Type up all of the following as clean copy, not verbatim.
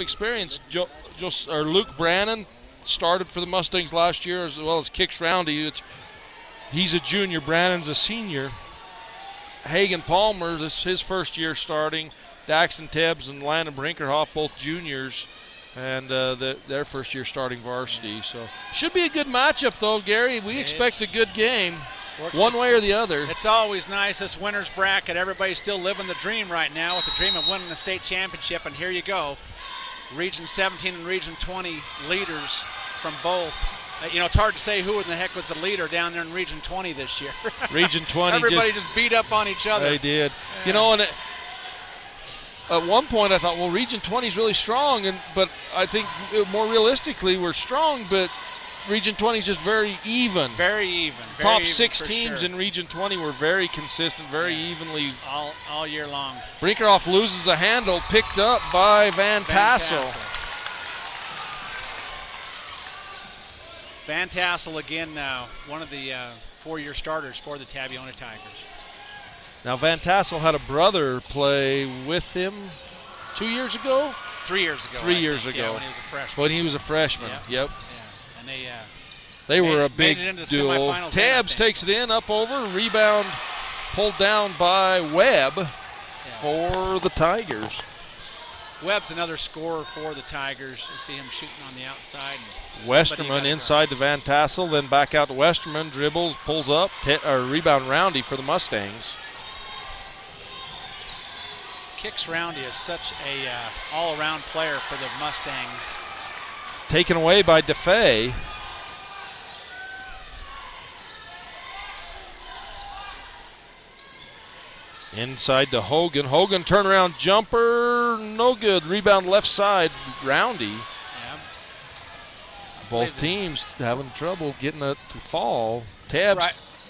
experience. Luke Brannon started for the Mustangs last year, as well as kicks Roundy. He's a junior. Brannon's a senior. Hagen Palmer, this is his first year starting. Daxon Tebbs and Landon Brinkerhoff, both juniors, and their first year starting varsity. So should be a good matchup, though, Gary. We expect a good game, one way or the other. It's always nice, this winner's bracket. Everybody's still living the dream right now with the dream of winning the state championship, and here you go. Region 17 and Region 20 leaders from both. It's hard to say who in the heck was the leader down there in Region 20 this year. Region 20. Everybody just beat up on each other. They did. Yeah. And at one point I thought, well, Region 20 is really strong, but I think more realistically we're strong, but Region 20 is just very even. Very even. Top 6 teams in Region 20 were very consistent, very evenly. All year long. Brinkerhoff loses the handle, picked up by Van Tassel. Van Tassel again, one of the 4-year starters for the Tabiona Tigers. Now Van Tassel had a brother play with him 2 years ago? 3 years ago. 3 years ago. Yeah, when he was a freshman. When he was a freshman, yep. Yeah. And they were a big duel. Tabbs takes it in, up over, rebound pulled down by Webb for the Tigers. Webb's another scorer for the Tigers. You see him shooting on the outside. Westerman inside to Van Tassel, then back out to Westerman, dribbles, pulls up, rebound Roundy for the Mustangs. Kicks Roundy is such a all-around player for the Mustangs. Taken away by DeFay. Inside to Hogan. Hogan turnaround jumper, no good. Rebound left side, Roundy. Yeah. Both teams having trouble getting it to fall. Tabbs.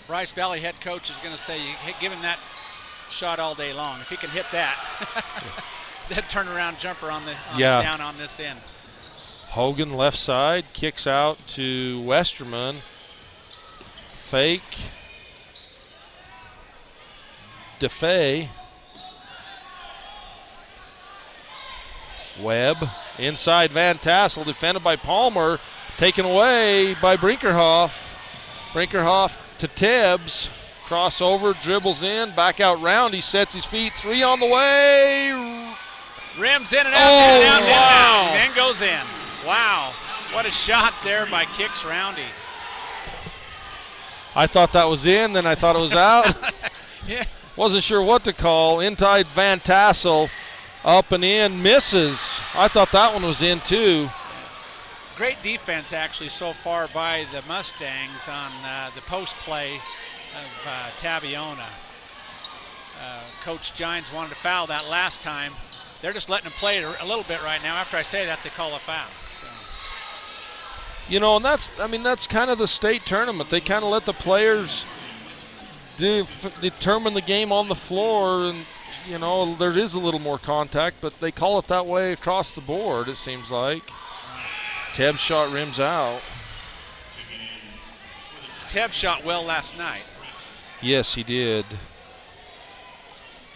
Bryce Valley head coach is going to say, give him that shot all day long. If he can hit that, that turnaround jumper down on this end. Hogan left side, kicks out to Westerman. Fake. DeFay. Webb inside Van Tassel, defended by Palmer, taken away by Brinkerhoff. Brinkerhoff to Tebbs, crossover, dribbles in, back out Roundy, sets his feet, 3 on the way. Rims in and out, wow. And then goes in. Wow, what a shot there by Kicks Roundy. I thought that was in, then I thought it was out. Yeah. Wasn't sure what to call. Inside Van Tassel, up and in, misses. I thought that one was in too. Great defense actually so far by the Mustangs on the post play of Tabiona. Coach Gines wanted to foul that last time. They're just letting him play it a little bit right now. After I say that, they call a foul. So. And that's kind of the state tournament. They kind of let the players determine the game on the floor, and there is a little more contact, but they call it that way across the board, it seems like. Tebbs shot rims out. Tebbs shot well last night. Yes, he did.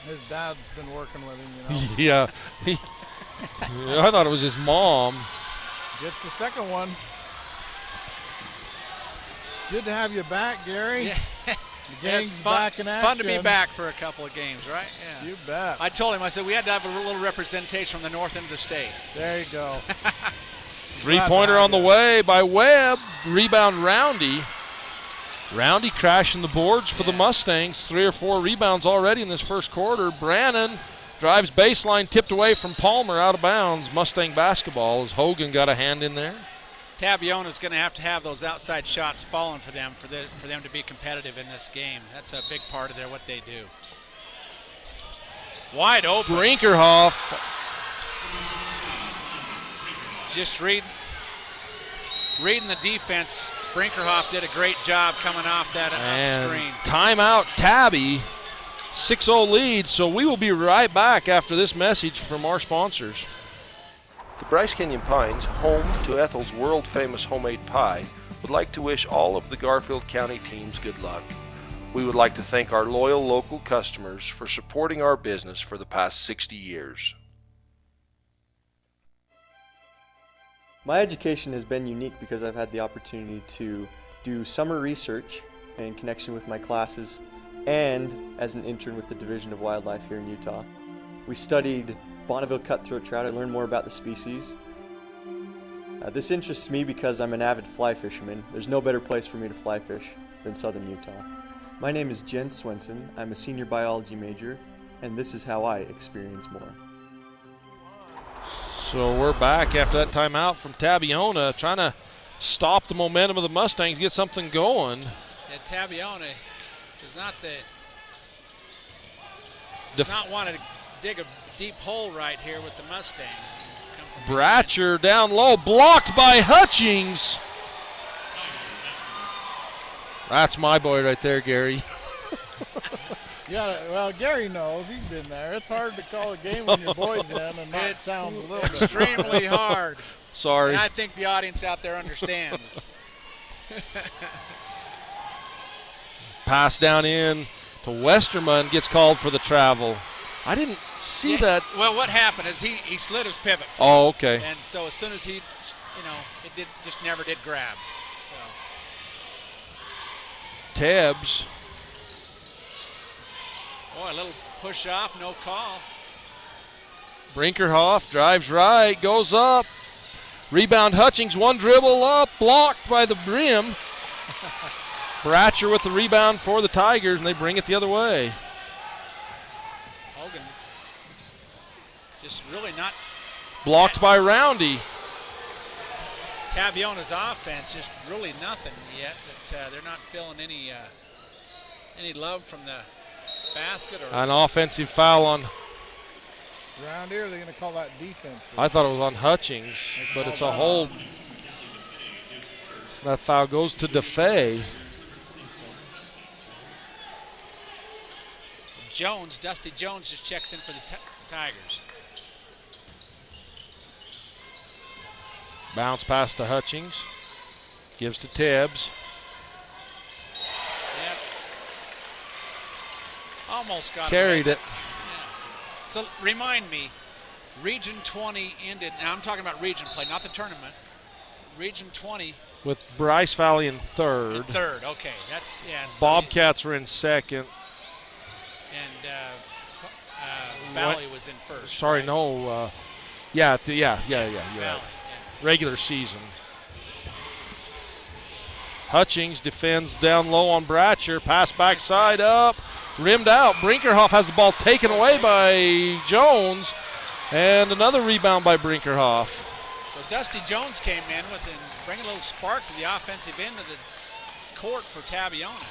His dad's been working with him, Yeah. I thought it was his mom. Gets the second one. Good to have you back, Gary. Yeah. The game's back in action. Fun to be back for a couple of games, right? Yeah. You bet. I told him, I said, we had to have a little representation from the north end of the state. So. There you go. Three-pointer on the way by Webb. Rebound Roundy. Roundy crashing the boards for the Mustangs. 3 or 4 rebounds already in this first quarter. Brannon drives baseline, tipped away from Palmer, out of bounds. Mustang basketball as Hogan got a hand in there. Tabiona's going to have those outside shots falling for them for them to be competitive in this game. That's a big part of what they do. Wide open. Brinkerhoff. Just reading the defense. Brinkerhoff did a great job coming off that screen. Timeout Tabby. 6-0 lead, so we will be right back after this message from our sponsors. The Bryce Canyon Pines, home to Ethel's world-famous homemade pie, would like to wish all of the Garfield County teams good luck. We would like to thank our loyal local customers for supporting our business for the past 60 years. My education has been unique because I've had the opportunity to do summer research in connection with my classes and as an intern with the Division of Wildlife here in Utah. We studied Bonneville cutthroat trout. I learned more about the species. This interests me because I'm an avid fly fisherman. There's no better place for me to fly fish than southern Utah. My name is Jen Swenson. I'm a senior biology major, and this is how I experience more. So we're back after that timeout from Tabiona, trying to stop the momentum of the Mustangs, get something going. And Tabiona does not want to dig a deep hole right here with the Mustangs. Bratcher down low, blocked by Hutchings. That's my boy right there, Gary. Yeah, well, Gary knows. He's been there. It's hard to call a game when your boy's in and not sound a little bit. Extremely hard. Sorry. And I think the audience out there understands. Pass down in to Westerman, gets called for the travel. I didn't see that. Well, what happened is he slid his pivot. Oh, okay. And so as soon as he, it just never did grab. So. Tebbs. Boy, a little push off, no call. Brinkerhoff drives right, goes up. Rebound Hutchings, one dribble up, blocked by the brim. Bratcher with the rebound for the Tigers, and they bring it the other way. Hogan just really not. Blocked by Roundy. Tabiona's offense just really nothing yet. That they're not feeling any love from the basket. Or An offensive foul on. Around here, they're going to call that defense. I thought it was on Hutchings, but it's a hold. That foul goes to DeFay. Jones, Dusty Jones just checks in for the Tigers. Bounce pass to Hutchings. Gives to Tebbs. Yep. Almost got Carried it. Yeah. So remind me, Region 20 ended, now I'm talking about region play, not the tournament. Region 20. With Bryce Valley in third. Okay. That's, yeah. And so Bobcats were in second. And Valley was in first. Sorry, right? no. Yeah. You're Valley, right. yeah. Regular season. Hutchings defends down low on Bratcher. Pass backside up. Rimmed out. Brinkerhoff has the ball taken away by Jones. And another rebound by Brinkerhoff. So Dusty Jones came in with and bring a little spark to the offensive end of the court for Tabiona.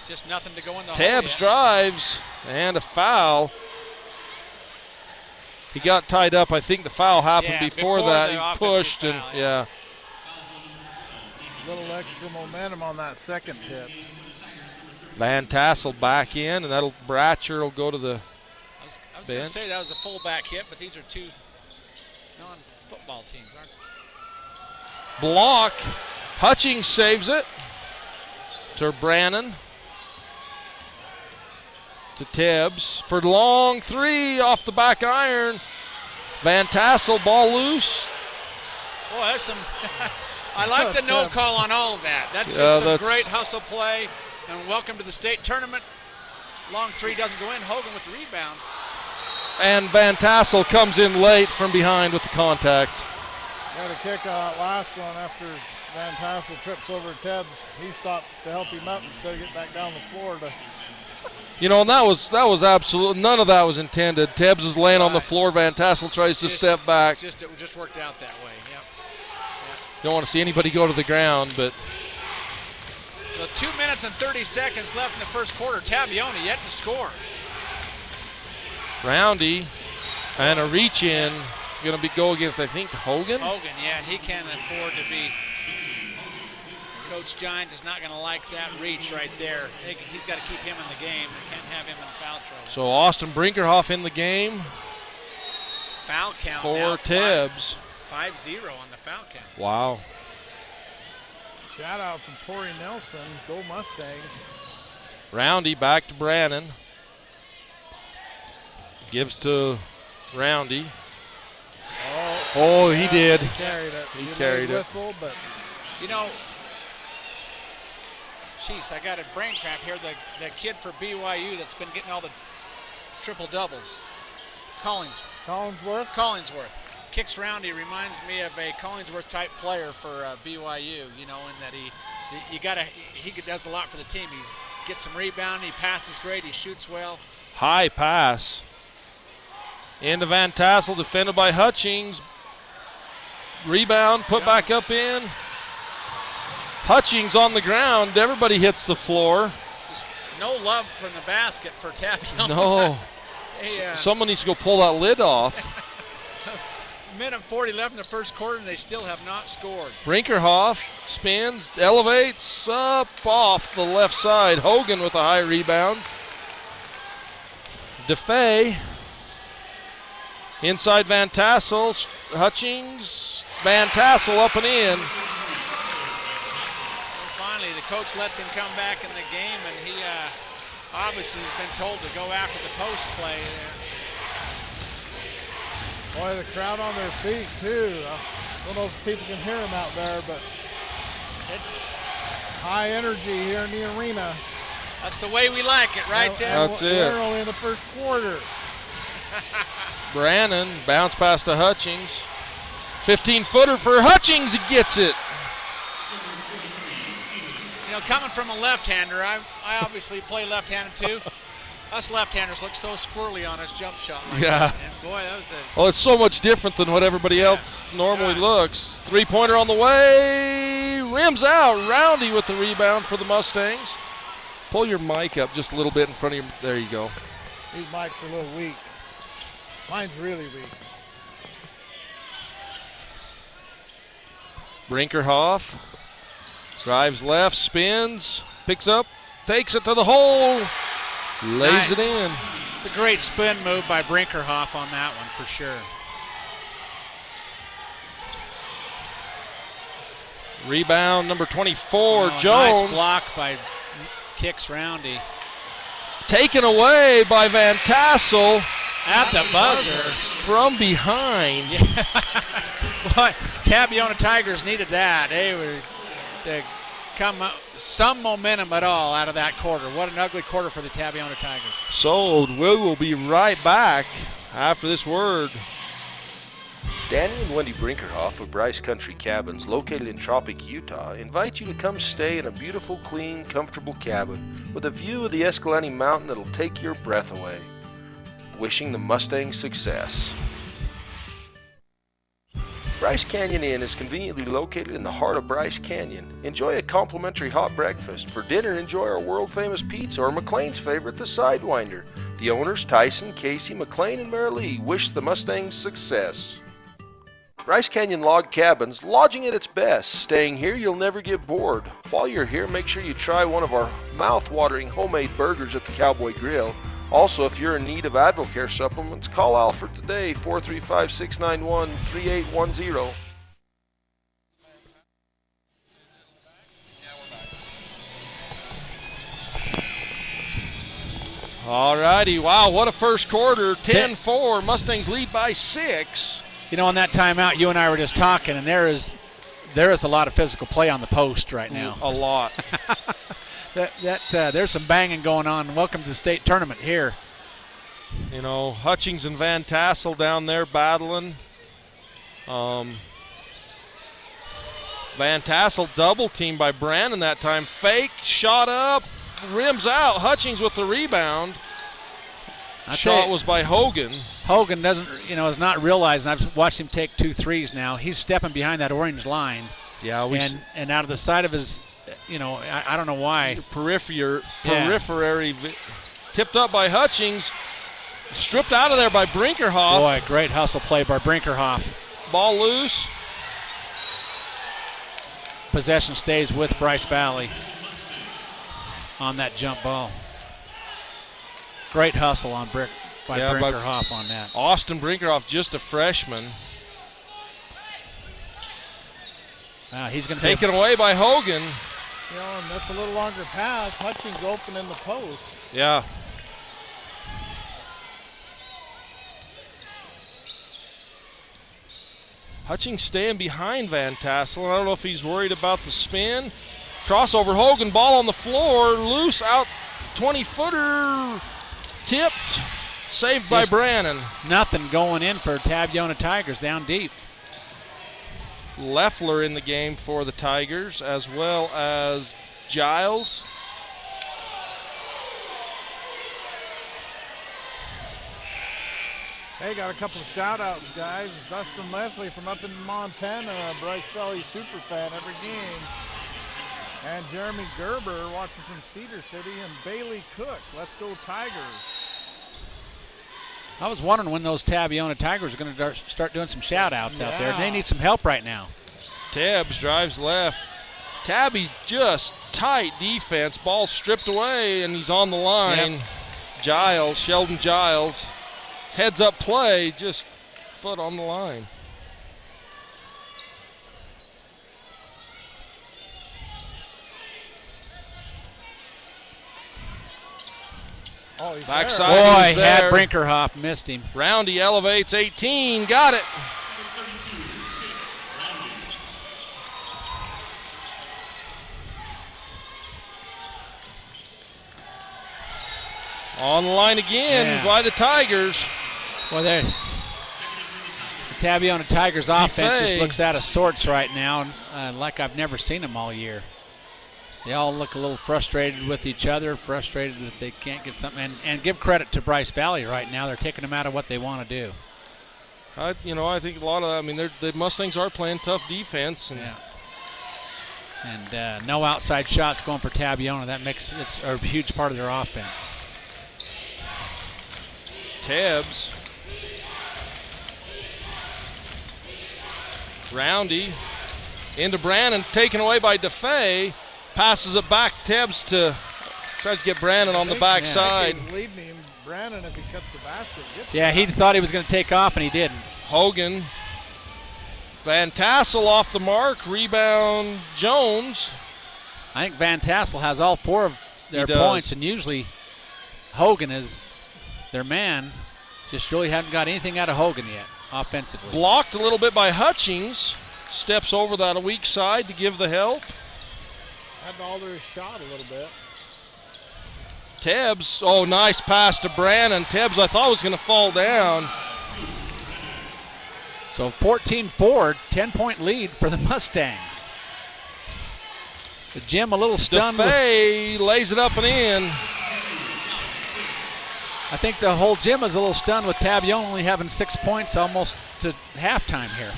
Just nothing to go in the hole Tebbs yet. drives and a foul. He got tied up. I think the foul happened before that. He pushed foul, and yeah. A little extra momentum on that second hit. Van Tassel back in, and that'll Bratcher will go to the I was going to say that was a fullback hit, but these are two non-football teams, aren't they? block. Hutchings saves it to Brannon. To Tebbs for long three off the back iron. Van Tassel, ball loose. Boy, that's some. I like the no call on all of that. That's just some great hustle play. And welcome to the state tournament. Long three doesn't go in. Hogan with the rebound. And Van Tassel comes in late from behind with the contact. Got a kick on that last one after Van Tassel trips over Tebbs. He stops to help him up instead of getting back down the floor to. You know, and that was absolute. None of that was intended. Tebbs is laying on the floor. Van Tassel tries to step back. It just worked out that way. Yep. Don't want to see anybody go to the ground, but. So 2 minutes and 30 seconds left in the first quarter. Tabiona yet to score. Roundy and a reach in. Going to go against, I think, Hogan. Hogan, yeah, and he can't afford to be. Coach Gines is not going to like that reach right there. He's got to keep him in the game. They can't have him in foul trouble. So Austin Brinkerhoff in the game. Foul count for now, Tebbs. 5-0 on the foul count. Wow. Shout out from Torrey Nelson. Go Mustangs. Roundy back to Brannon. Gives to Roundy. Oh, he did. He carried it. He carried it. Whistle, but You know, jeez, I got a brain cramp here. The kid for BYU that's been getting all the triple doubles, Collinsworth. Kicks round. He reminds me of a Collinsworth type player for BYU. You know, in that he does a lot for the team. He gets some rebound. He passes great. He shoots well. High pass. Into Van Tassel, defended by Hutchings. Rebound, put back up in. Hutchings on the ground. Everybody hits the floor. Just no love from the basket for Tabiona. No. Someone needs to go pull that lid off. Minute 40 left in the first quarter, and they still have not scored. Brinkerhoff spins, elevates, up off the left side. Hogan with a high rebound. DeFay. Inside Van Tassel. Hutchings. Van Tassel up and in. And finally, the coach lets him come back in the game, and he obviously has been told to go after the post play there. Boy, the crowd on their feet, too. I don't know if people can hear them out there, but It's high energy here in the arena. That's the way we like it, right, Tim? That's it. We're only in the first quarter. Brannon bounce pass to Hutchings. 15-footer for Hutchings. He gets it. You know, coming from a left-hander, I obviously play left-handed too. Us left-handers look so squirrely on his jump shot. Like Yeah. that. And boy, that was Well, it's so much different than what everybody else normally looks. Three-pointer on the way. Rims out. Roundy with the rebound for the Mustangs. Pull your mic up just a little bit in front of you. There you go. These mics are a little weak. Mine's really weak. Brinkerhoff drives left, spins, picks up, takes it to the hole, lays it in. It's a great spin move by Brinkerhoff on that one for sure. Rebound number 24, Oh, Jones. Nice block by Kicks Roundy. Taken away by Van Tassel At the buzzer. from behind. Boy, Tabiona Tigers needed that. They were to come up, some momentum at all out of that quarter. What an ugly quarter for the Tabiona Tigers. So we will be right back after this word. Danny and Wendy Brinkerhoff of Bryce Country Cabins, located in Tropic, Utah, invite you to come stay in a beautiful, clean, comfortable cabin with a view of the Escalante Mountain that'll take your breath away. Wishing the Mustangs success. Bryce Canyon Inn is conveniently located in the heart of Bryce Canyon. Enjoy a complimentary hot breakfast. For dinner, enjoy our world-famous pizza or McLean's favorite, the Sidewinder. The owners, Tyson, Casey, McLean, and Marilee, wish the Mustangs success. Bryce Canyon Log Cabins, lodging at its best. Staying here, you'll never get bored. While you're here, make sure you try one of our mouth-watering homemade burgers at the Cowboy Grill. Also, if you're in need of AdvoCare supplements, call Alfred today, 435-691-3810. All righty, wow, what a first quarter. 10-4, Mustangs lead by 6. You know, on that timeout, you and I were just talking, and there is a lot of physical play on the post right now. A lot. There's some banging going on. Welcome to the state tournament here. You know, Hutchings and Van Tassel down there battling. Van Tassel double teamed by Brannon that time. Fake, shot up, rims out. Hutchings with the rebound. Shot was by Hogan. Hogan doesn't, is not realizing. I've watched him take 2 threes now. He's stepping behind that orange line. Yeah, and out of the side of his, I don't know why. Periphery. Tipped up by Hutchings. Stripped out of there by Brinkerhoff. Boy, great hustle play by Brinkerhoff. Ball loose. Possession stays with Bryce Valley on that jump ball. Great hustle on Brinkerhoff on that. Austin Brinkerhoff, just a freshman. He's going to taken away by Hogan. And that's a little longer pass. Hutchings open in the post. Yeah. Hutchings staying behind Van Tassel. I don't know if he's worried about the spin. Crossover, Hogan, ball on the floor, loose, out 20-footer, tipped, saved by Brannon. Nothing going in for Tabiona Tigers down deep. Leffler in the game for the Tigers, as well as Giles. Hey, got a couple of shout-outs, guys. Dustin Leslie from up in Montana, Bryce Valley super fan every game. And Jeremy Gerber watching from Cedar City, and Bailey Cook. Let's go Tigers. I was wondering when those Tabiona Tigers are going to start doing some shout-outs out there. They need some help right now. Tebbs drives left. Tabby just tight defense. Ball stripped away, and he's on the line. Yep. Giles, Sheldon Giles. Heads up play, just foot on the line. Oh, he's Backside. there. Boy, had Brinkerhoff missed him. Roundy elevates 18, got it. On the line again by the Tigers. Well, there. The Tabiona Tigers offense just Defay. looks out of sorts right now, like I've never seen them all year. They all look a little frustrated with each other, frustrated that they can't get something. And give credit to Bryce Valley right now. They're taking them out of what they want to do. I think a lot of that, I mean, the Mustangs are playing tough defense. And no outside shots going for Tabiona. That makes it's a huge part of their offense. Tebbs. Roundy into Brannon, taken away by DeFay. Passes it back. Tebbs tries to get Brannon on the backside. He's leading him. Brannon, if he cuts the basket, gets Yeah, he thought he was going to take off, and he didn't. Hogan. Van Tassel off the mark. Rebound Jones. I think Van Tassel has all four of their points, and usually Hogan is their man. Just really haven't got anything out of Hogan yet, offensively. Blocked a little bit by Hutchings. Steps over that weak side to give the help. Had to alter his shot a little bit. Tebbs, nice pass to Brannon. Tebbs, I thought was going to fall down. So 14-4, 10-point lead for the Mustangs. The gym a little stunned. DeFay lays it up and in. I think the whole gym is a little stunned with Tabiona only having 6 points almost to halftime here.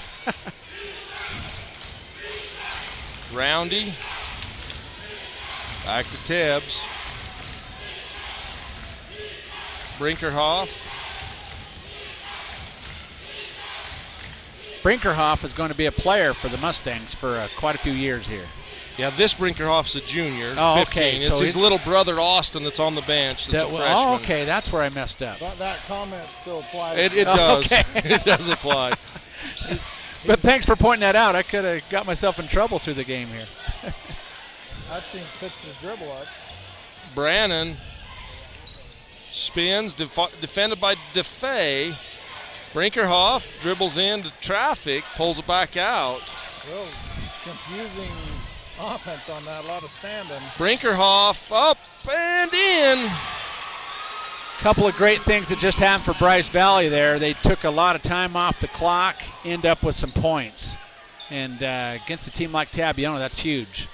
Roundy. Back to Tebbs. Brinkerhoff. Brinkerhoff is going to be a player for the Mustangs for quite a few years here. Yeah, this Brinkerhoff's a junior. Oh, 15. okay. It's his little brother Austin that's on the bench. That's a freshman. Oh, okay. That's where I messed up. But that comment still applies. It does. Okay. It does apply. But thanks for pointing that out. I could have got myself in trouble through the game here. Hutchings picks his dribble up. Brannon spins, defended by DeFay. Brinkerhoff dribbles into traffic, pulls it back out. Real confusing offense on that, a lot of standing. Brinkerhoff up and in. Couple of great things that just happened for Bryce Valley there. They took a lot of time off the clock, end up with some points. And against a team like Tabiona, that's huge.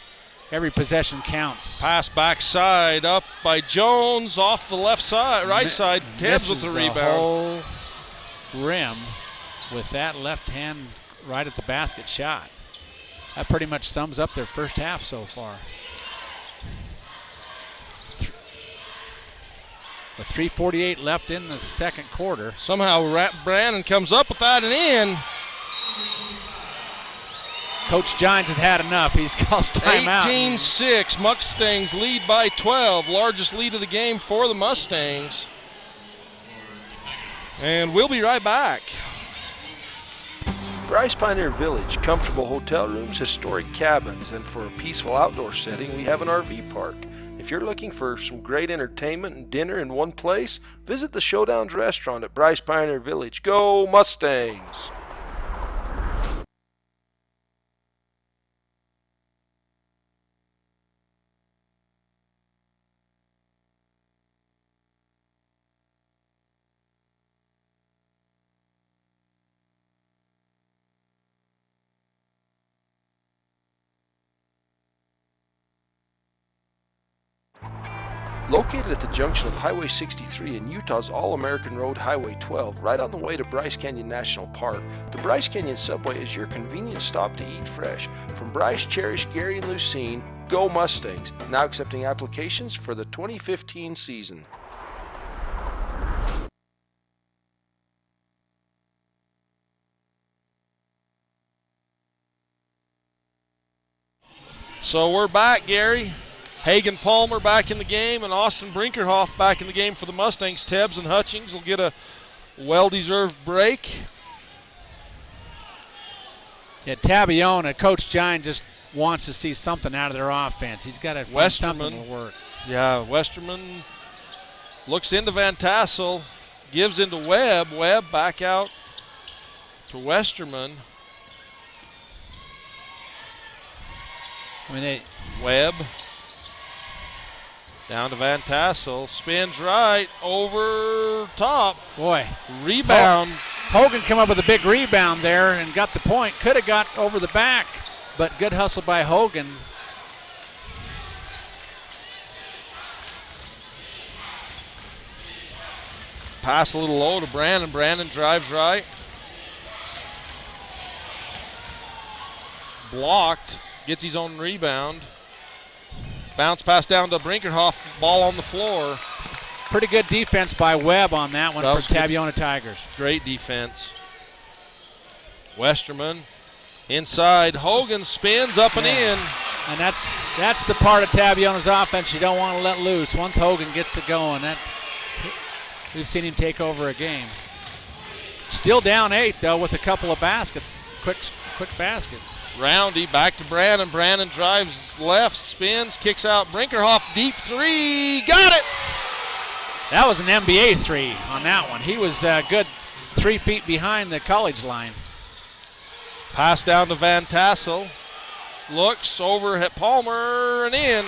Every possession counts. Pass backside up by Jones off the left side, right side. Tebbs with the rebound. Whole rim with that left hand right at the basket shot. That pretty much sums up their first half so far. With 3:48 left in the second quarter. Somehow Brannon comes up with that and in. Coach Gines had enough. He's called timeout. 18-6. Mustangs lead by 12. Largest lead of the game for the Mustangs. And we'll be right back. Bryce Pioneer Village, comfortable hotel rooms, historic cabins, and for a peaceful outdoor setting, we have an RV park. If you're looking for some great entertainment and dinner in one place, visit the Showdowns restaurant at Bryce Pioneer Village. Go Mustangs! Located at the junction of Highway 63 and Utah's All-American Road Highway 12, right on the way to Bryce Canyon National Park, the Bryce Canyon Subway is your convenient stop to eat fresh. From Bryce, Cherish, Gary, and Lucene, go Mustangs! Now accepting applications for the 2015 season. So we're back, Gary. Hagen Palmer back in the game, and Austin Brinkerhoff back in the game for the Mustangs. Tebbs and Hutchings will get a well-deserved break. Yeah, Tabiona, Coach Gine just wants to see something out of their offense. He's got to find something to work. Yeah, Westerman looks into Van Tassel, gives into Webb. Webb back out to Westerman. Webb down to Van Tassel, spins right, over top. Boy. Rebound. Hogan come up with a big rebound there and got the point. Could have got over the back, but good hustle by Hogan. Pass a little low to Brandon. Brandon drives right. Blocked. Gets his own rebound. Bounce pass down to Brinkerhoff. Ball on the floor. Pretty good defense by Webb on that one for Tabiona Tigers. Great defense. Westerman inside. Hogan spins up and in. And that's the part of Tabiona's offense you don't want to let loose. Once Hogan gets it going, we've seen him take over a game. Still down 8 though with a couple of baskets. Quick baskets. Roundy back to Brandon. Brandon drives left, spins, kicks out. Brinkerhoff deep three. Got it! That was an NBA three on that one. He was good 3 feet behind the college line. Pass down to Van Tassel. Looks over at Palmer and in.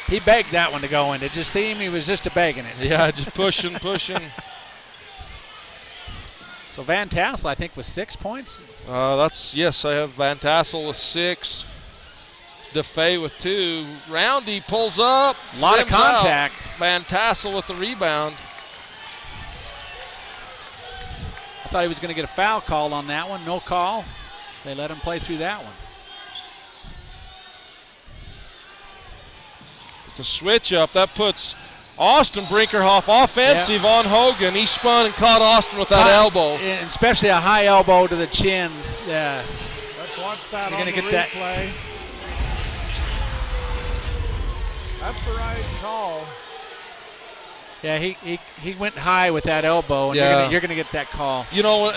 He begged that one to go in. Did you see him? He was just begging it. Yeah, just pushing. So Van Tassel, I think, with 6 points. Yes, I have Van Tassel with 6. DeFay with 2. Roundy pulls up. A lot of contact. Van Tassel with the rebound. I thought he was going to get a foul called on that one. No call. They let him play through that one. It's a switch up. That puts Austin Brinkerhoff offensive on Hogan. He spun and caught Austin with that elbow. And especially a high elbow to the chin. Let's watch that on the replay. That's the right call. Yeah, he went high with that elbow, and you're going to get that call. You know,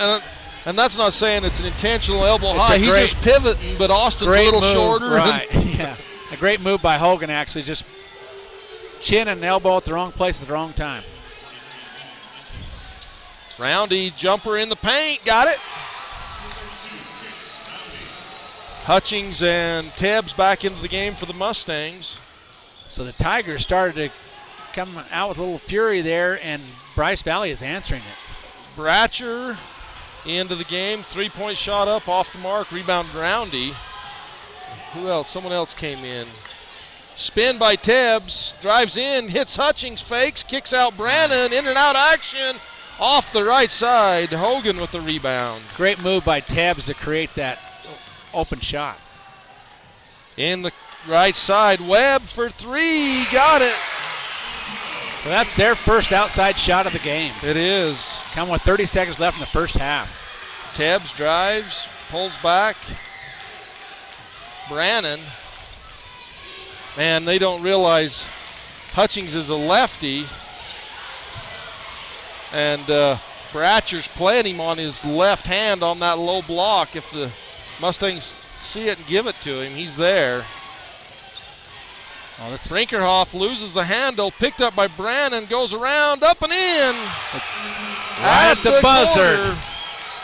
and that's not saying it's an intentional elbow high. He's just pivoting, but Austin's a little shorter. Right, yeah. A great move by Hogan, actually, just chin and elbow at the wrong place at the wrong time. Roundy jumper in the paint, got it. Hutchings and Tebbs back into the game for the Mustangs. So the Tigers started to come out with a little fury there, and Bryce Valley is answering it. Bratcher into the game, 3-point shot up off the mark, rebound Roundy. Who else? Someone else came in. Spin by Tebbs, drives in, hits Hutchings, fakes, kicks out Brannon, in and out action, off the right side. Hogan with the rebound. Great move by Tebbs to create that open shot. In the right side, Webb for 3, got it. So that's their first outside shot of the game. It is. Come with 30 seconds left in the first half. Tebbs drives, pulls back. Brannon. Man, they don't realize Hutchings is a lefty. And Bratcher's playing him on his left hand on that low block. If the Mustangs see it and give it to him, he's there. Oh, Brinkerhoff loses the handle, picked up by Brannon, goes around, up and in. Right at the buzzer.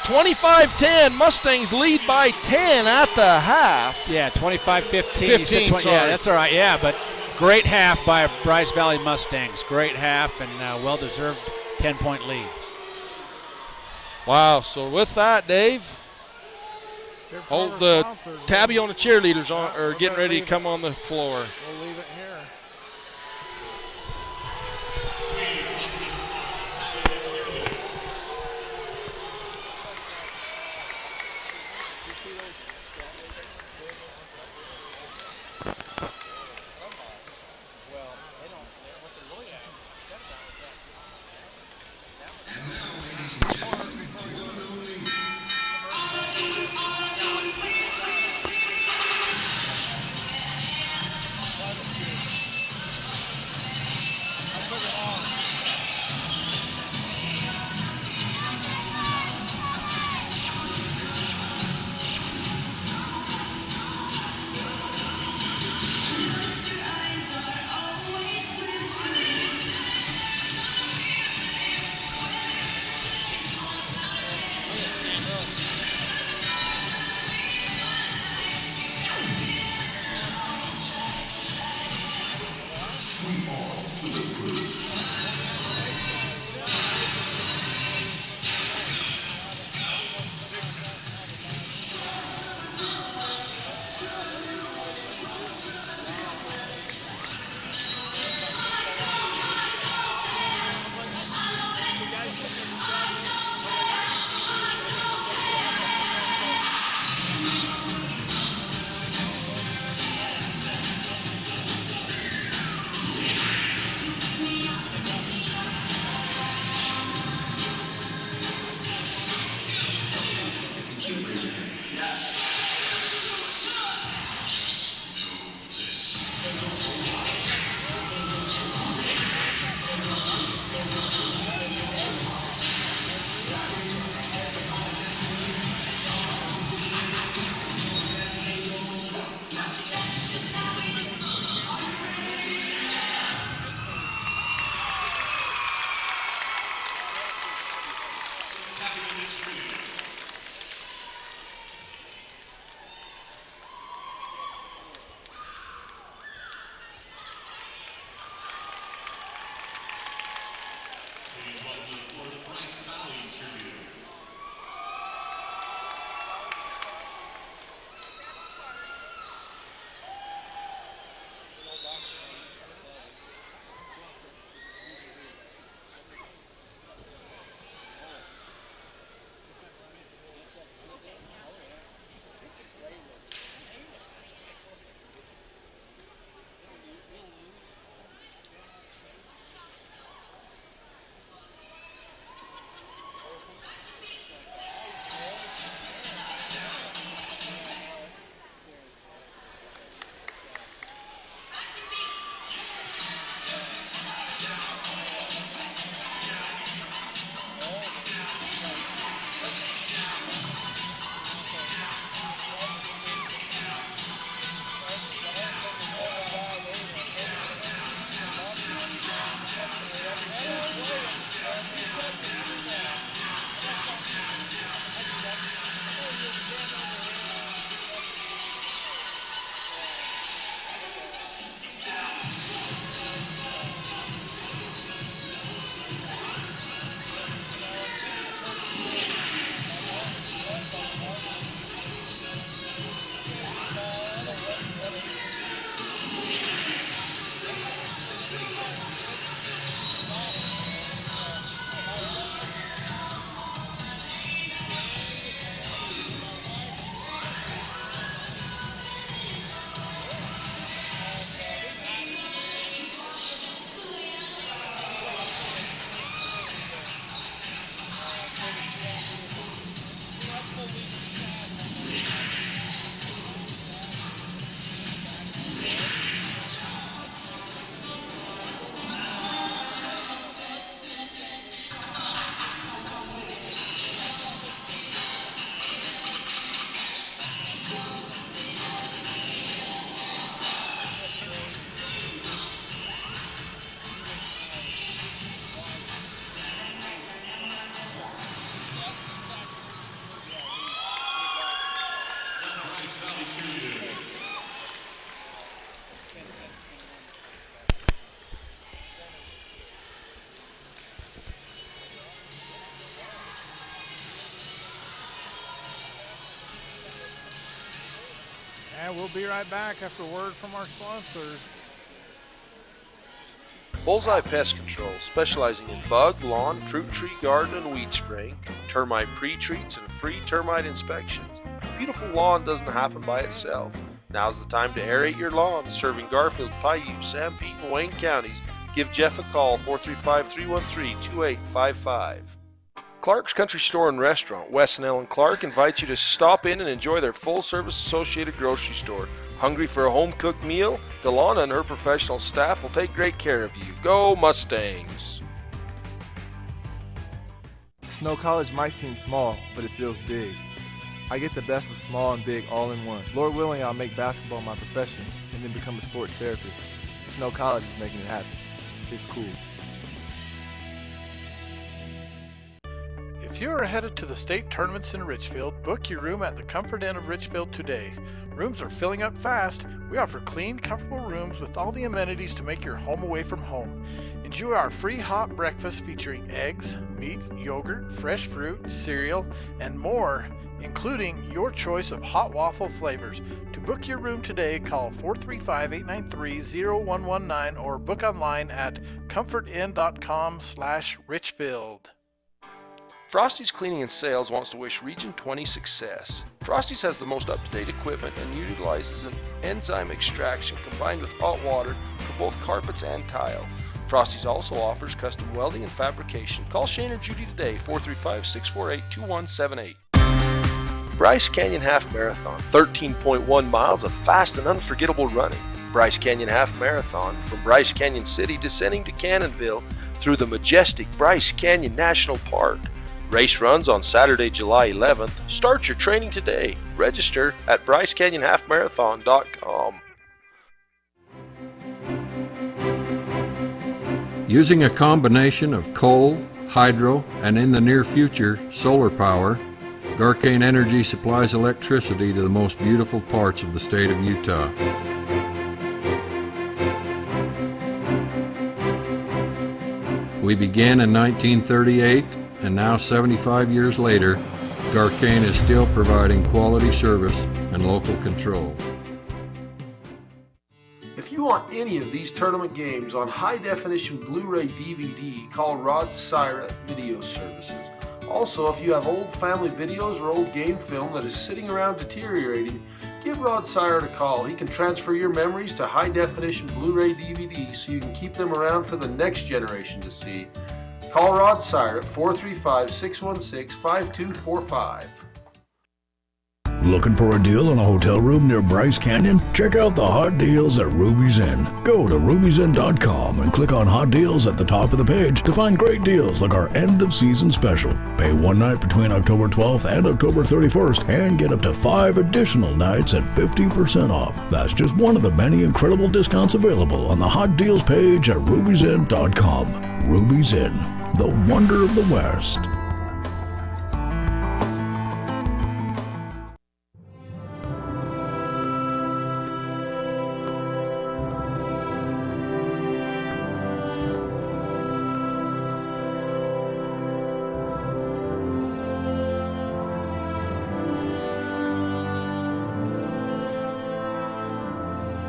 25-10, Mustangs lead by 10 at the half. Yeah, 25-15. 15, yeah, that's all right. Yeah, but great half by Bryce Valley Mustangs. Great half and well-deserved 10-point lead. Wow, so with that, Dave, the Tabiona cheerleaders are getting ready to come on the floor. We'll leave it here. Well, they don't. What they're really upset about was that. And we'll be right back after word from our sponsors. Bullseye Pest Control, specializing in bug, lawn, fruit tree, garden, and weed spraying, termite pre-treats, and free termite inspections. beautiful lawn doesn't happen by itself. Now's the time to aerate your lawn. Serving Garfield, Paiute, Sanpete, and Wayne counties. Give Jeff a call, 435-313-2855. Clark's Country Store and Restaurant, Wes and Ellen Clark, invite you to stop in and enjoy their full-service associated grocery store. Hungry for a home-cooked meal? Delana and her professional staff will take great care of you. Go Mustangs! Snow College might seem small, but it feels big. I get the best of small and big all in one. Lord willing, I'll make basketball my profession and then become a sports therapist. Snow College is making it happen. It's cool. If you are headed to the state tournaments in Richfield, book your room at the Comfort Inn of Richfield today. Rooms are filling up fast. We offer clean, comfortable rooms with all the amenities to make your home away from home. Enjoy our free hot breakfast featuring eggs, meat, yogurt, fresh fruit, cereal, and more, including your choice of hot waffle flavors. To book your room today, call 435-893-0119 or book online at comfortinn.com/Richfield. Frosty's Cleaning and Sales wants to wish Region 20 success. Frosty's has the most up-to-date equipment and utilizes an enzyme extraction combined with hot water for both carpets and tile. Frosty's also offers custom welding and fabrication. Call Shane or Judy today, 435-648-2178. Bryce Canyon Half Marathon, 13.1 miles of fast and unforgettable running. Bryce Canyon Half Marathon, from Bryce Canyon City descending to Cannonville through the majestic Bryce Canyon National Park. Race runs on Saturday, July 11th. Start your training today. Register at BryceCanyonHalfMarathon.com. Using a combination of coal, hydro, and in the near future, solar power, Garcane Energy supplies electricity to the most beautiful parts of the state of Utah. We began in 1938, and now 75 years later, Garcane is still providing quality service and local control. If you want any of these tournament games on high-definition Blu-ray DVD, call Rod Syra Video Services. Also, if you have old family videos or old game film that is sitting around deteriorating, give Rod Syra a call. He can transfer your memories to high-definition Blu-ray DVD so you can keep them around for the next generation to see. Call Rod Syra at 435-616-5245. Looking for a deal on a hotel room near Bryce Canyon? Check out the hot deals at Ruby's Inn. Go to ruby'sinn.com and click on Hot Deals at the top of the page to find great deals like our end of season special. Pay one night between October 12th and October 31st and get up to 5 additional nights at 50% off. That's just one of the many incredible discounts available on the Hot Deals page at ruby'sinn.com. Ruby's Inn, the wonder of the West.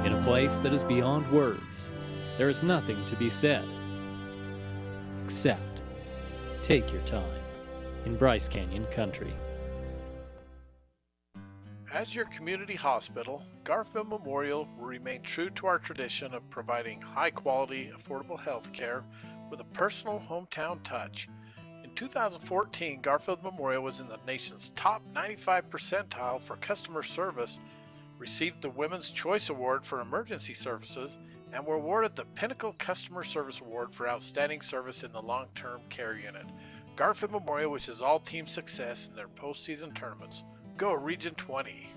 In a place that is beyond words, there is nothing to be said, except take your time in Bryce Canyon country. As your community hospital, Garfield Memorial will remain true to our tradition of providing high-quality, affordable health care with a personal hometown touch. In 2014, Garfield Memorial was in the nation's top 95 percentile for customer service, received the Women's Choice Award for Emergency Services, and were awarded the Pinnacle Customer Service Award for Outstanding Service in the Long-Term Care Unit. Garfield Memorial wishes all teams success in their postseason tournaments. Go Region 20!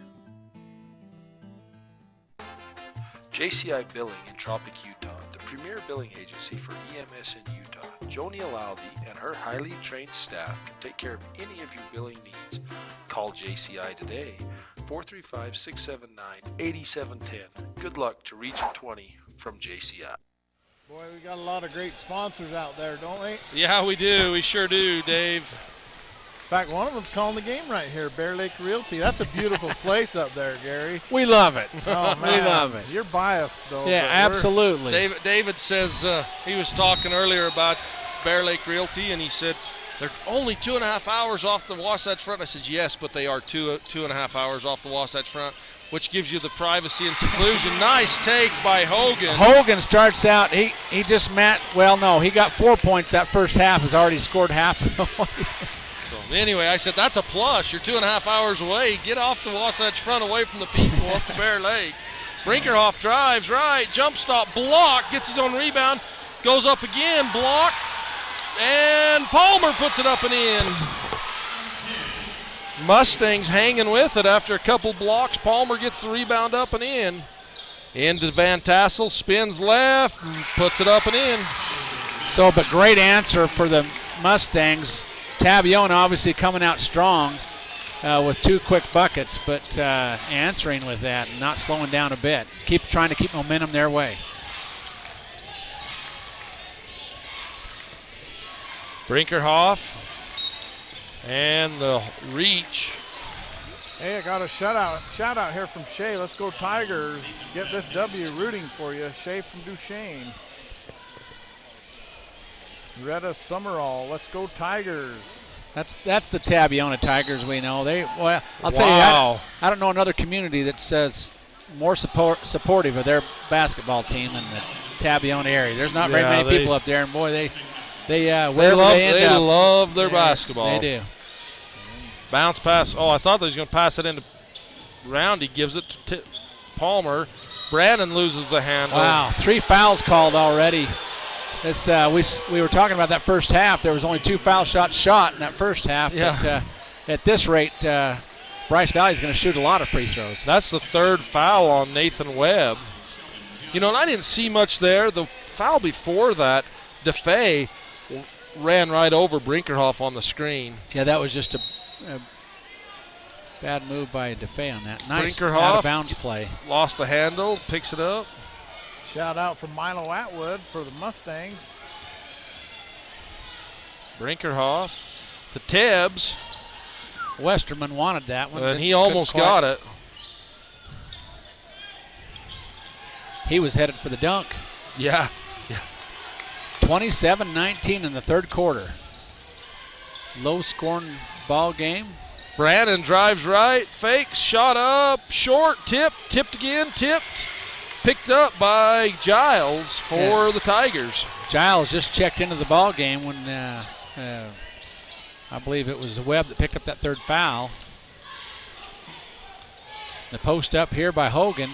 JCI Billing in Tropic, Utah, the premier billing agency for EMS in Utah. Joni Alaldi and her highly trained staff can take care of any of your billing needs. Call JCI today, 435-679-8710. Good luck to Region 20 from JCI. Boy, we got a lot of great sponsors out there, don't we? Yeah, we do. We sure do, Dave. In fact, one of them's calling the game right here, Bear Lake Realty. That's a beautiful place up there, Gary. We love it. Oh, man. We love it. You're biased, though. Yeah, absolutely. David says he was talking earlier about Bear Lake Realty, and he said They're only 2.5 hours off the Wasatch Front. I said, yes, but they are 2.5 hours off the Wasatch Front, which gives you the privacy and seclusion. Nice take by Hogan. Hogan starts out, he just he got 4 points that first half, has already scored half of those. So anyway, I said, that's a plus. You're 2.5 hours away. Get off the Wasatch Front, away from the people up to Bear Lake. Brinkerhoff drives right, jump stop, block, gets his own rebound, goes up again, block, and Palmer puts it up and in. Mustangs hanging with it after a couple blocks. Palmer gets the rebound up and in. Into Van Tassel, spins left, and puts it up and in. So, but great answer for the Mustangs. Tabiona obviously coming out strong with 2 quick buckets, but answering with that and not slowing down a bit. Trying to keep momentum their way. Brinkerhoff and the reach. Hey, I got a shout out here from Shay. Let's go Tigers. Get this W rooting for you. Shay from Duchesne. Retta Summerall. Let's go Tigers. That's the Tabiona Tigers we know. I'll tell you, I don't know another community that says more supportive of their basketball team in the Tabiona area. There's not very many people up there, and boy, they love their basketball. They do. Bounce pass. Oh, I thought they was going to pass it into Roundy. Gives it to Palmer. Brandon loses the handle. Wow, 3 fouls called already. This we were talking about that first half. There was only 2 foul shots shot in that first half. Yeah. But at this rate, Bryce Valley is going to shoot a lot of free throws. That's the 3rd foul on Nathan Webb. You know, and I didn't see much there. The foul before that, DeFay ran right over Brinkerhoff on the screen. Yeah, that was just a bad move by DeFay on that. Nice Brinkerhoff out of bounds play. Lost the handle, picks it up. Shout out from Milo Atwood for the Mustangs. Brinkerhoff to Tibbs. Westerman wanted that one. And he almost got it. He was headed for the dunk. Yeah. 27-19 in the 3rd quarter. Low scoring ball game. Brandon drives right, fakes, shot up, short, tipped again, picked up by Giles for the Tigers. Giles just checked into the ball game when I believe it was Webb that picked up that 3rd foul. The post up here by Hogan.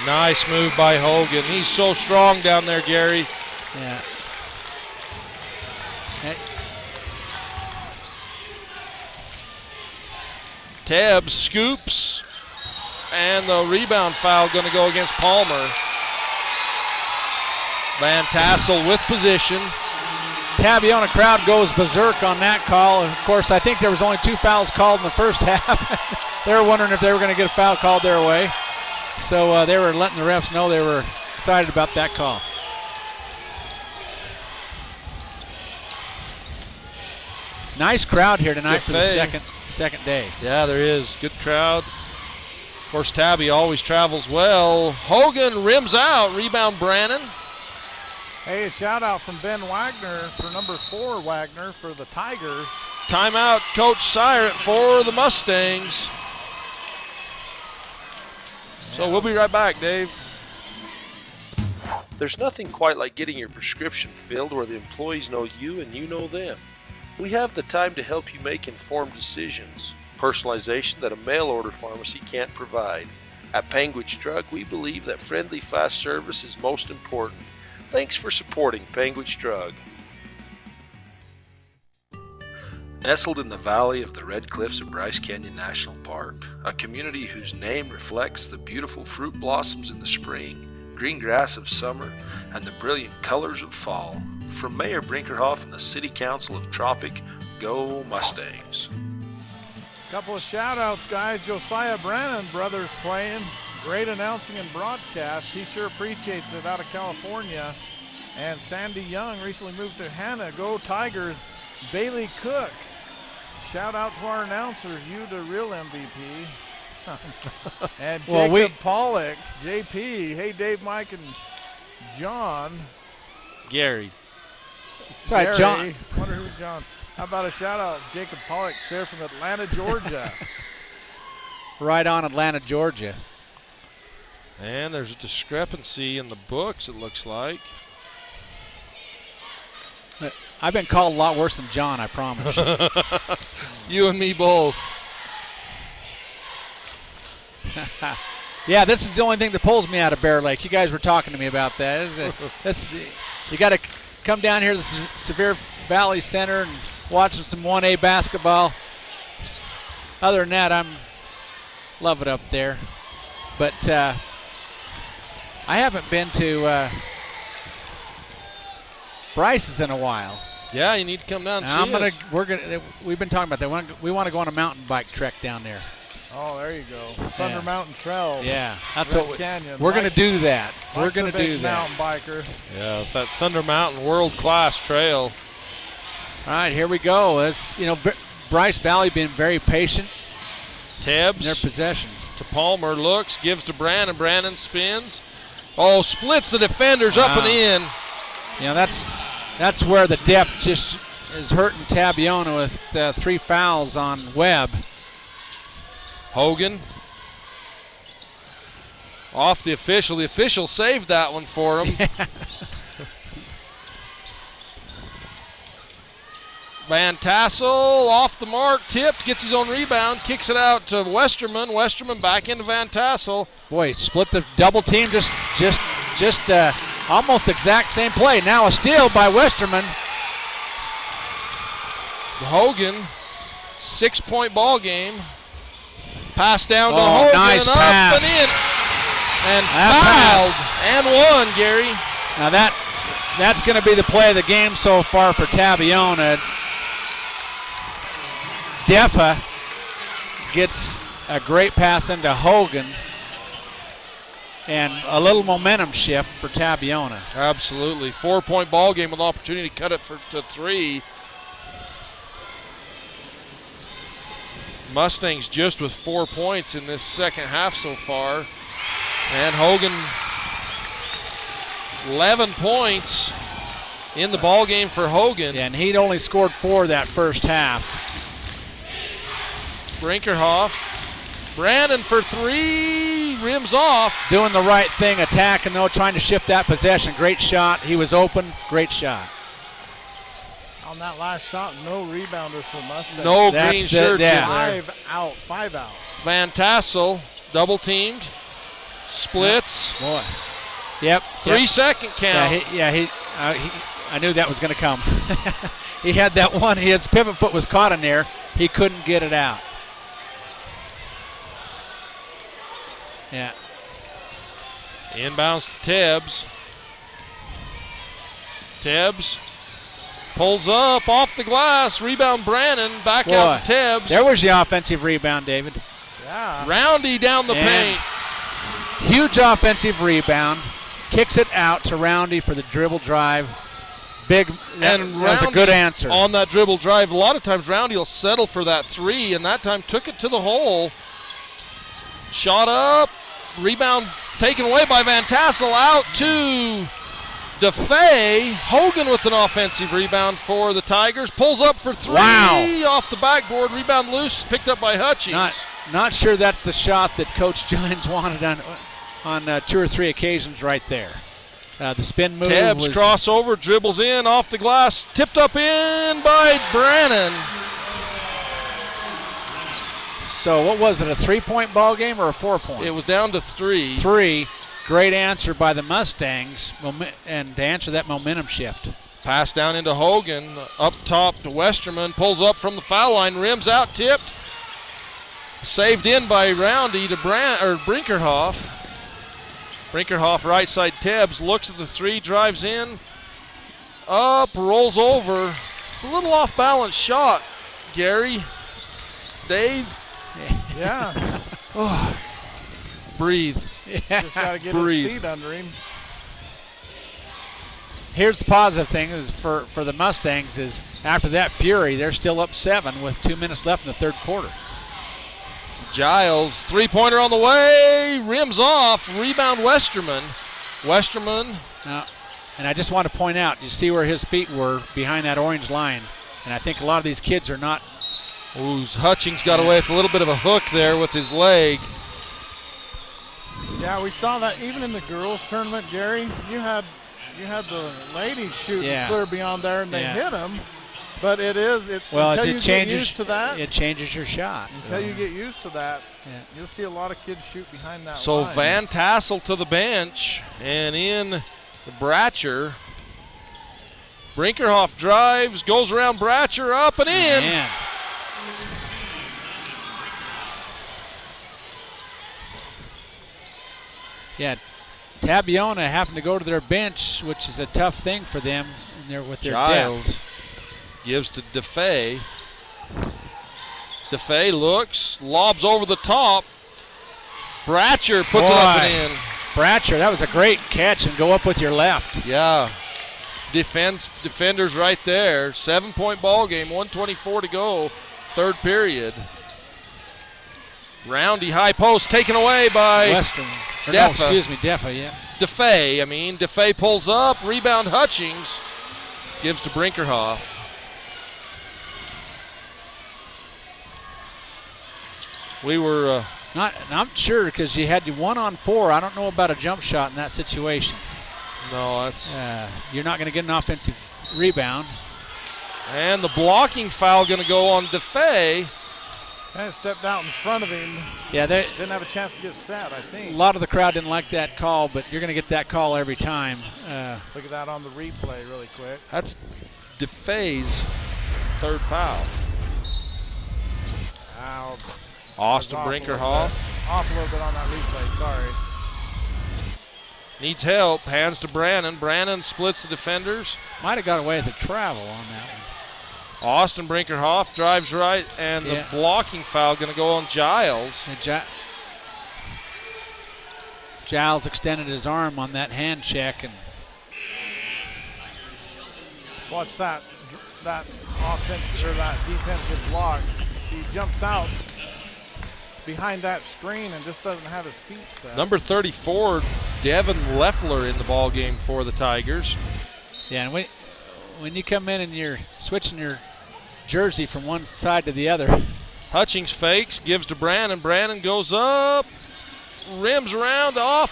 Nice move by Hogan. He's so strong down there, Gary. Yeah. Tabbs scoops, and the rebound foul going to go against Palmer. Van Tassel with position. Tabiona crowd goes berserk on that call. Of course, I think there was only 2 fouls called in the first half. They were wondering if they were going to get a foul called their way. So they were letting the refs know they were excited about that call. Nice crowd here tonight for the second day. Yeah, there is. Good crowd. Of course, Tabby always travels well. Hogan rims out. Rebound, Brannon. Hey, a shout out from Ben Wagner for number 4 Wagner for the Tigers. Timeout, Coach Syrett for the Mustangs. So we'll be right back, Dave. There's nothing quite like getting your prescription filled where the employees know you and you know them. We have the time to help you make informed decisions. Personalization that a mail-order pharmacy can't provide. At Panguitch Drug, we believe that friendly, fast service is most important. Thanks for supporting Panguitch Drug. Nestled in the valley of the Red Cliffs of Bryce Canyon National Park, a community whose name reflects the beautiful fruit blossoms in the spring, green grass of summer, and the brilliant colors of fall. From Mayor Brinkerhoff and the City Council of Tropic, go Mustangs. Couple of shout-outs, guys. Josiah Brannon brothers playing. Great announcing and broadcast. He sure appreciates it out of California. And Sandy Young recently moved to Hannah. Go Tigers. Bailey Cook. Shout out to our announcers. You the real MVP. And Jacob Pollock. JP. Hey, Dave, Mike, and John. Gary. That's right, John. Wonder who John. How about a shout out, Jacob Pollock there from Atlanta, Georgia. Right on Atlanta, Georgia. And there's a discrepancy in the books, it looks like. I've been called a lot worse than John, I promise. You and me both. Yeah, this is the only thing that pulls me out of Bear Lake. You guys were talking to me about that. You got to come down here to the Sevier Valley Center and watching some 1A basketball. Other than that, I'm love it up there. But I haven't been to Bryce's in a while. Yeah, you need to come down and see us. We've been talking about that. We want to go on a mountain bike trek down there. Oh, there you go. Thunder Mountain Trail. Yeah, that's Red what Canyon. we're going to do. That We're going to do that. Mountain biker. Yeah, that Thunder Mountain world-class trail. All right, here we go. It's Bryce Valley being very patient. Tebbs in their possessions. To Palmer, looks, gives to Brandon. Brandon spins. Oh, splits the defenders up and in. You know, that's where the depth just is hurting Tabiona with 3 fouls on Webb. Hogan off the official. The official saved that one for him. Van Tassel off the mark, tipped, gets his own rebound, kicks it out to Westerman. Westerman back into Van Tassel. Boy, split the double team, just almost exact same play. Now a steal by Westerman. Hogan, 6-point ball game. Pass down to Hogan, nice and pass. Up and in. And fouled and one, Gary. Now that's going to be the play of the game so far for Tabiona. Defa gets a great pass into Hogan and a little momentum shift for Tabiona. Absolutely. 4-point ball game with opportunity to cut it to 3. Mustangs just with 4 points in this second half so far. And Hogan, 11 points in the ball game for Hogan. Yeah, and he'd only scored 4 that first half. Brinkerhoff, Brandon for 3, rims off. Doing the right thing, attacking though, trying to shift that possession. Great shot, he was open, great shot. On that last shot, no rebounders for Mustangs. No green shirts in there. 5 out. Van Tassel, double teamed, splits. Boy. Yep. 3-second count. I knew that was going to come. He had that one, his pivot foot was caught in there. He couldn't get it out. Yeah. Inbounds to Tebbs. Tebbs pulls up off the glass. Rebound Brandon. Back out to Tebbs. There was the offensive rebound, David. Yeah. Roundy down the paint. Huge offensive rebound. Kicks it out to Roundy for the dribble drive. Big, and that's a good answer. On that dribble drive, a lot of times Roundy will settle for that 3, and that time took it to the hole. Shot up, rebound taken away by Van Tassel, out to DeFay. Hogan with an offensive rebound for the Tigers. Pulls up for 3 off the backboard. Rebound loose, picked up by Hutchings. Not sure that's the shot that Coach Gines wanted on 2 or 3 occasions right there. The spin move. Tebbs crossover, dribbles in off the glass, tipped up in by Brannon. So what was it, a 3-point ball game or a 4-point? It was down to 3. 3. Great answer by the Mustangs and to answer that momentum shift. Pass down into Hogan, up top to Westerman, pulls up from the foul line, rims out, tipped. Saved in by Roundy to Brinkerhoff. Brinkerhoff right side Tebbs, looks at the 3, drives in, up, rolls over. It's a little off balance shot, Gary. Dave. Yeah. Breathe. Yeah. Just got to get his feet under him. Here's the positive thing is for the Mustangs is after that fury, they're still up 7 with 2 minutes left in the third quarter. Giles, 3-pointer on the way, rims off, rebound Westerman. And I just want to point out, you see where his feet were behind that orange line. And I think a lot of these kids are not. Ooh, Hutchings got away with a little bit of a hook there with his leg. Yeah, we saw that even in the girls tournament, Gary. You had the ladies shooting clear beyond there, and they hit them. But until you get used to that. It changes your shot. Until you get used to that, you'll see a lot of kids shoot behind that So line. Van Tassel to the bench, and in the Bratcher. Brinkerhoff drives, goes around Bratcher, up and in. Man. Yeah, Tabiona having to go to their bench, which is a tough thing for them with their Giles depth. gives to DeFay. DeFay looks, lobs over the top. Bratcher puts it up and in. Bratcher, that was a great catch, and go up with your left. Yeah. Defenders right there. 7-point ball game, 1:24 to go, third period. Roundy high post taken away by Western. Defa, yeah. DeFay pulls up, rebound Hutchings, gives to Brinkerhoff. We were not sure because you had 1-on-4. I don't know about a jump shot in that situation. No, that's you're not going to get an offensive rebound. And the blocking foul going to go on DeFay. Kind of stepped out in front of him. Yeah, they didn't have a chance to get set, I think. A lot of the crowd didn't like that call, but you're going to get that call every time. Look at that on the replay really quick. That's DeFay's third foul. Wow. Austin Brinkerhoff. Off a little bit on that replay, sorry. Needs help, hands to Brannon. Brannon splits the defenders. Might have got away with a travel on that one. Austin Brinkerhoff drives right, and the blocking foul going to go on Giles. Giles extended his arm on that hand check, and let's watch that offensive or that defensive block. See, he jumps out behind that screen and just doesn't have his feet set. Number 34, Devin Leffler in the ball game for the Tigers. Yeah, and when you come in and you're switching your jersey from one side to the other. Hutchings fakes, gives to Brannon. Brannon goes up, rims around, off.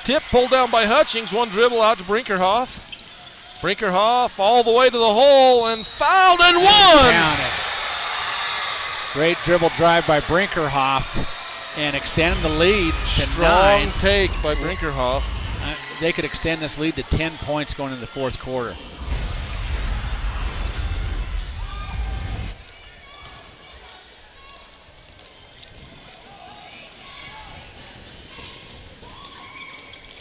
Tip pulled down by Hutchings. One dribble out to Brinkerhoff. Brinkerhoff all the way to the hole and fouled and won. Down it. Great dribble drive by Brinkerhoff and extending the lead to 9. Strong take by Brinkerhoff. They could extend this lead to 10 points going into the fourth quarter.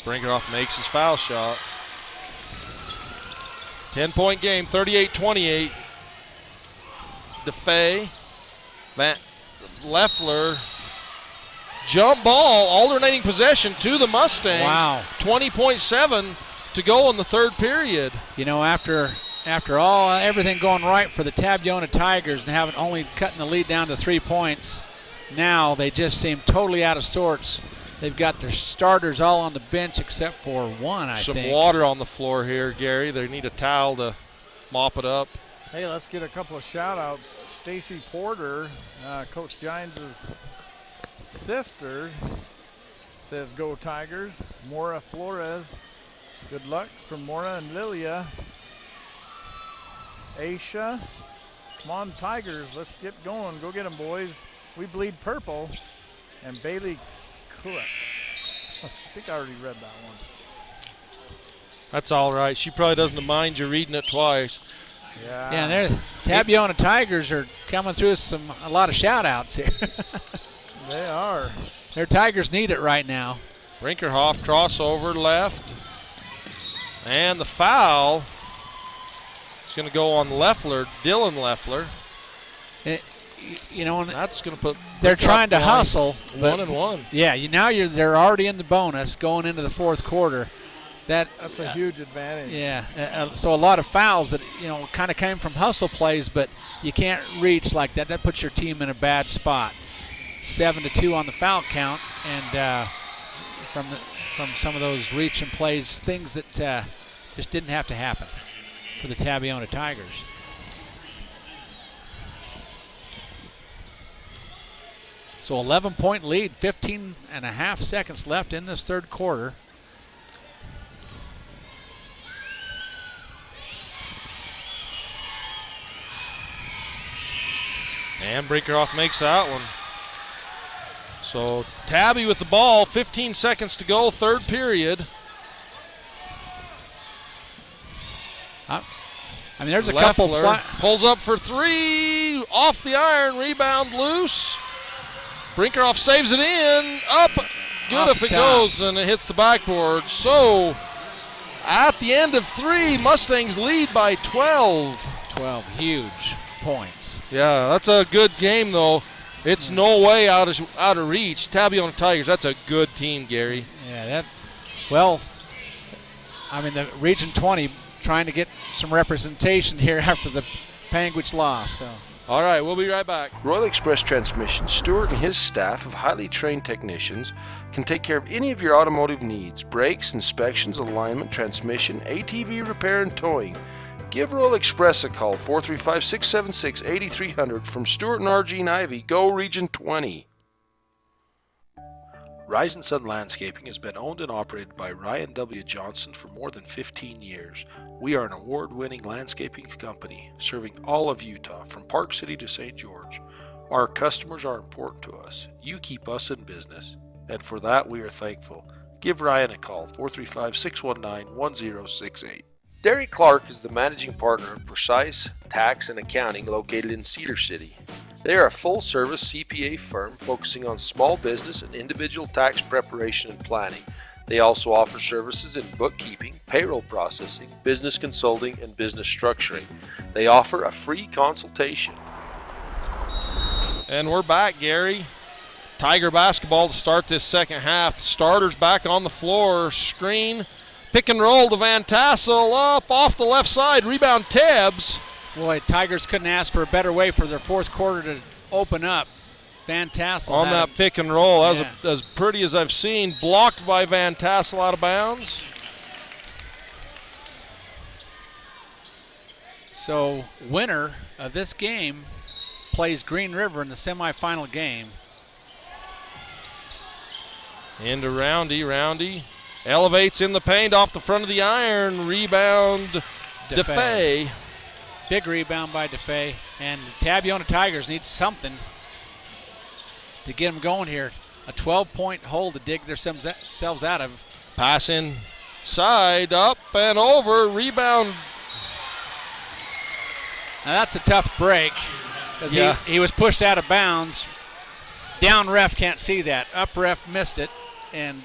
Brinkerhoff makes his foul shot. 10-point game, 38-28. DeFay, Leffler, jump ball, alternating possession to the Mustangs. Wow. 20.7 to go in the third period. You know, after everything going right for the Tabiona Tigers and having only cutting the lead down to 3 points, now they just seem totally out of sorts. They've got their starters all on the bench except for one, I think. Some water on the floor here, Gary. They need a towel to mop it up. Hey, let's get a couple of shout-outs. Stacy Porter, Coach Gines' sister, says, "Go Tigers." Mora Flores, good luck from Mora and Lilia. Aisha, come on Tigers, let's get going. Go get them, boys. We bleed purple. And Bailey Cook. I think I already read that one. That's all right. She probably doesn't mind you reading it twice. Yeah. Yeah, their Tabiona Tigers are coming through a lot of shout-outs here. They are. Their Tigers need it right now. Brinkerhoff crossover left. And the foul is going to go on Leffler, Dylan Leffler. You know, that's going to put. They're trying to hustle. 1-1. Yeah, they're already in the bonus going into the fourth quarter. That's a huge advantage. Yeah, so a lot of fouls that kind of came from hustle plays, but you can't reach like that. That puts your team in a bad spot. 7-2 on the foul count, and from some of those reach and plays, things that just didn't have to happen for the Tabiona Tigers. So 11-point lead, 15 and a half seconds left in this third quarter. And Brinkerhoff makes that one. So Tabby with the ball, 15 seconds to go, third period. I mean, there's a Leffler couple. Pulls up for three, off the iron, rebound loose. Brinkerhoff saves it in, up, good Off if it the top. goes, and it hits the backboard. So at the end of three, Mustangs lead by 12. 12 huge points. Yeah, that's a good game, though. It's no way out of reach. Tabiona Tigers, that's a good team, Gary. Yeah, well, I mean, the Region 20 trying to get some representation here after the Panguitch loss. So. All right, we'll be right back. Royal Express Transmission, Stewart and his staff of highly trained technicians can take care of any of your automotive needs: brakes, inspections, alignment, transmission, ATV repair, and towing. Give Royal Express a call, 435-676-8300 from Stewart and RG and Ivy. Go Region 20. Rise and Sun Landscaping has been owned and operated by Ryan W. Johnson for more than 15 years. We are an award-winning landscaping company serving all of Utah from Park City to St. George. Our customers are important to us. You keep us in business, and for that we are thankful. Give Ryan a call, 435-619-1068. Derry Clark is the managing partner of Precise Tax and Accounting located in Cedar City. They are a full-service CPA firm focusing on small business and individual tax preparation and planning. They also offer services in bookkeeping, payroll processing, business consulting, and business structuring. They offer a free consultation. And we're back, Gary. Tiger basketball to start this second half. Starters back on the floor. Screen, pick and roll to Van Tassel, up off the left side. Rebound Tebbs. Boy, Tigers couldn't ask for a better way for their fourth quarter to open up. Van Tassel on had that him. pick and roll. That was Yeah. as pretty as I've seen. Blocked by Van Tassel out of bounds. So winner of this game plays Green River in the semifinal game. Into Roundy. Roundy elevates in the paint off the front of the iron. Rebound DeFay. Big rebound by DeFay. And the Tabiona Tigers need something to get them going here. A 12-point hole to dig themselves out of. Pass inside, up and over. Rebound. Now that's a tough break because he was pushed out of bounds. Down ref can't see that. Up ref missed it. And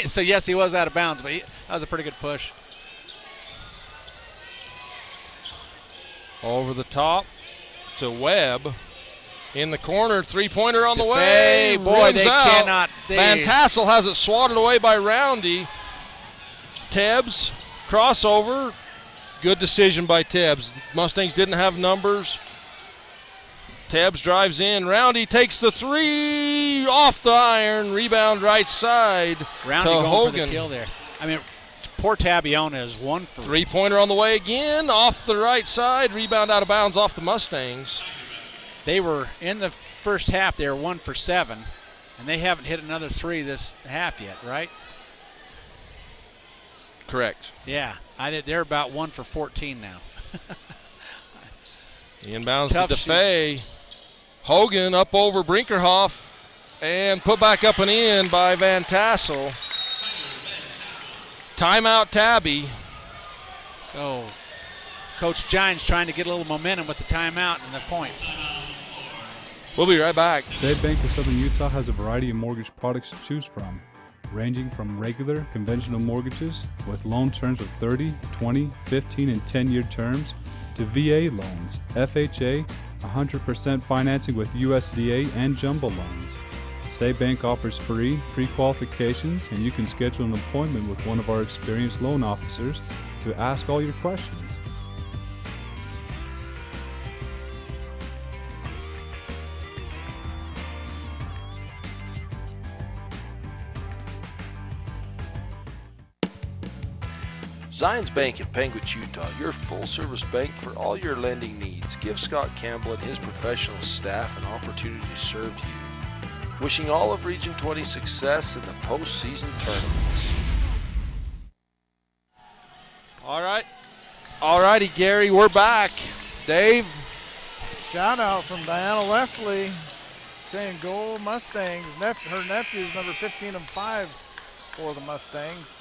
so yes, he was out of bounds, but that was a pretty good push. Over the top to Webb. In the corner, three-pointer on the DeFay, way. boy, Rims they out. cannot. Van Tassel has it swatted away by Roundy. Tebbs, crossover. Good decision by Tebbs. Mustangs didn't have numbers. Tebbs drives in. Roundy takes the three off the iron. Rebound right side Roundy to going Hogan. for the kill there. I mean, poor Tabiona is 1 for. Three-pointer on the way again. Off the right side. Rebound out of bounds off the Mustangs. They were in the first half. They were 1 for 7, and they haven't hit another three this half yet, right? Correct. Yeah, they're about 1 for 14 now. Inbounds Tough to DeFay. Hogan up over Brinkerhoff and put back up and in by Van Tassel. Timeout Tabby. So Coach Gines trying to get a little momentum with the timeout and the points. We'll be right back. State Bank of Southern Utah has a variety of mortgage products to choose from, ranging from regular, conventional mortgages with loan terms of 30, 20, 15, and 10-year terms to VA loans, FHA, 100% financing with USDA and jumbo loans. State Bank offers free pre-qualifications, and you can schedule an appointment with one of our experienced loan officers to ask all your questions. Zions Bank in Penguich, Utah, your full-service bank for all your lending needs. Give Scott Campbell and his professional staff an opportunity to serve you. Wishing all of Region 20 success in the postseason tournaments. All righty, Gary, we're back. Dave? Shout out from Diana Leslie saying go Mustangs. Her nephew's number 15 and 5 for the Mustangs.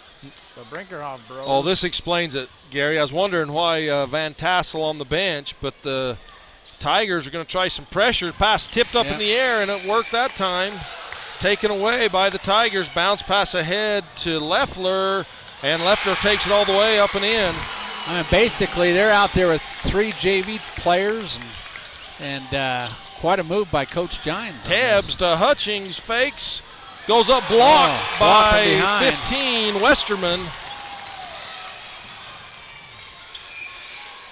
The Brinkerhoff bros. Oh, this explains it, Gary. I was wondering why Van Tassel on the bench, but the Tigers are going to try some pressure. Pass tipped up in the air, and it worked that time. Taken away by the Tigers. Bounce pass ahead to Leffler, and Leffler takes it all the way up and in. I mean, basically, they're out there with 3 JV players, and quite a move by Coach Gines. Tebbs to Hutchings, fakes, goes up, blocked by 15, Westerman.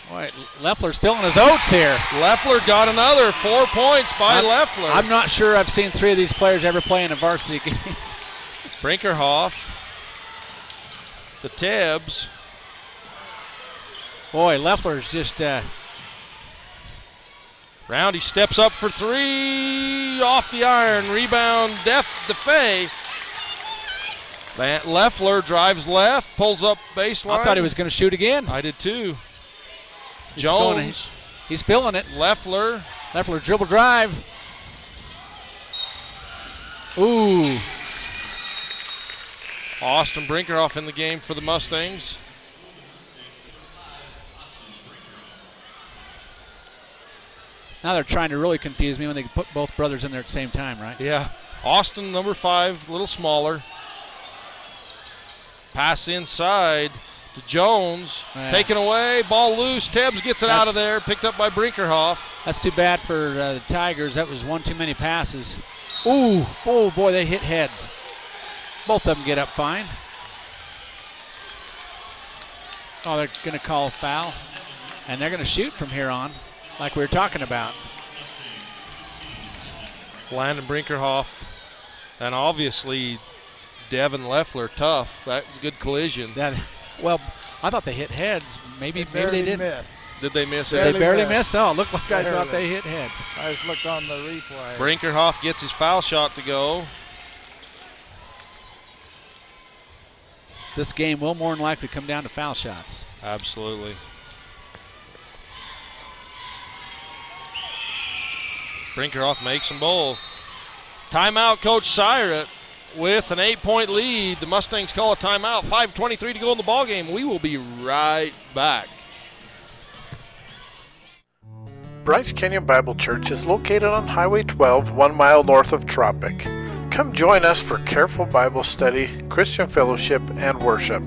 Boy, Leffler's filling his oats here. Leffler got another 4 points by Leffler. I'm not sure I've seen 3 of these players ever play in a varsity game. Brinkerhoff to Tebbs. Boy, Leffler's just... Roundy steps up for 3, off the iron, rebound, DeFay. Leffler drives left, pulls up baseline. I thought he was going to shoot again. I did too. Jones. He's feeling it. Leffler dribble drive. Ooh. Austin Brinkerhoff in the game for the Mustangs. Now they're trying to really confuse me when they put both brothers in there at the same time, right? Yeah. Austin, number 5, a little smaller. Pass inside to Jones. Taken away, ball loose. Tebbs gets it out of there, picked up by Brinkerhoff. That's too bad for the Tigers. That was one too many passes. Ooh, oh boy, they hit heads. Both of them get up fine. Oh, they're going to call a foul, and they're going to shoot from here on, like we were talking about. Landon Brinkerhoff, and obviously Devin Leffler, tough. That was a good collision. Well, I thought they hit heads. Maybe they didn't. Missed. Did they miss They it? barely missed. Oh, it looked like I thought they hit heads. I just looked on the replay. Brinkerhoff gets his foul shot to go. This game will more than likely come down to foul shots. Absolutely. Brinkerhoff makes them both. Timeout, Coach Syrett with an 8-point lead. The Mustangs call a timeout. 5:23 to go in the ballgame. We will be right back. Bryce Canyon Bible Church is located on Highway 12, 1 mile north of Tropic. Come join us for careful Bible study, Christian fellowship, and worship.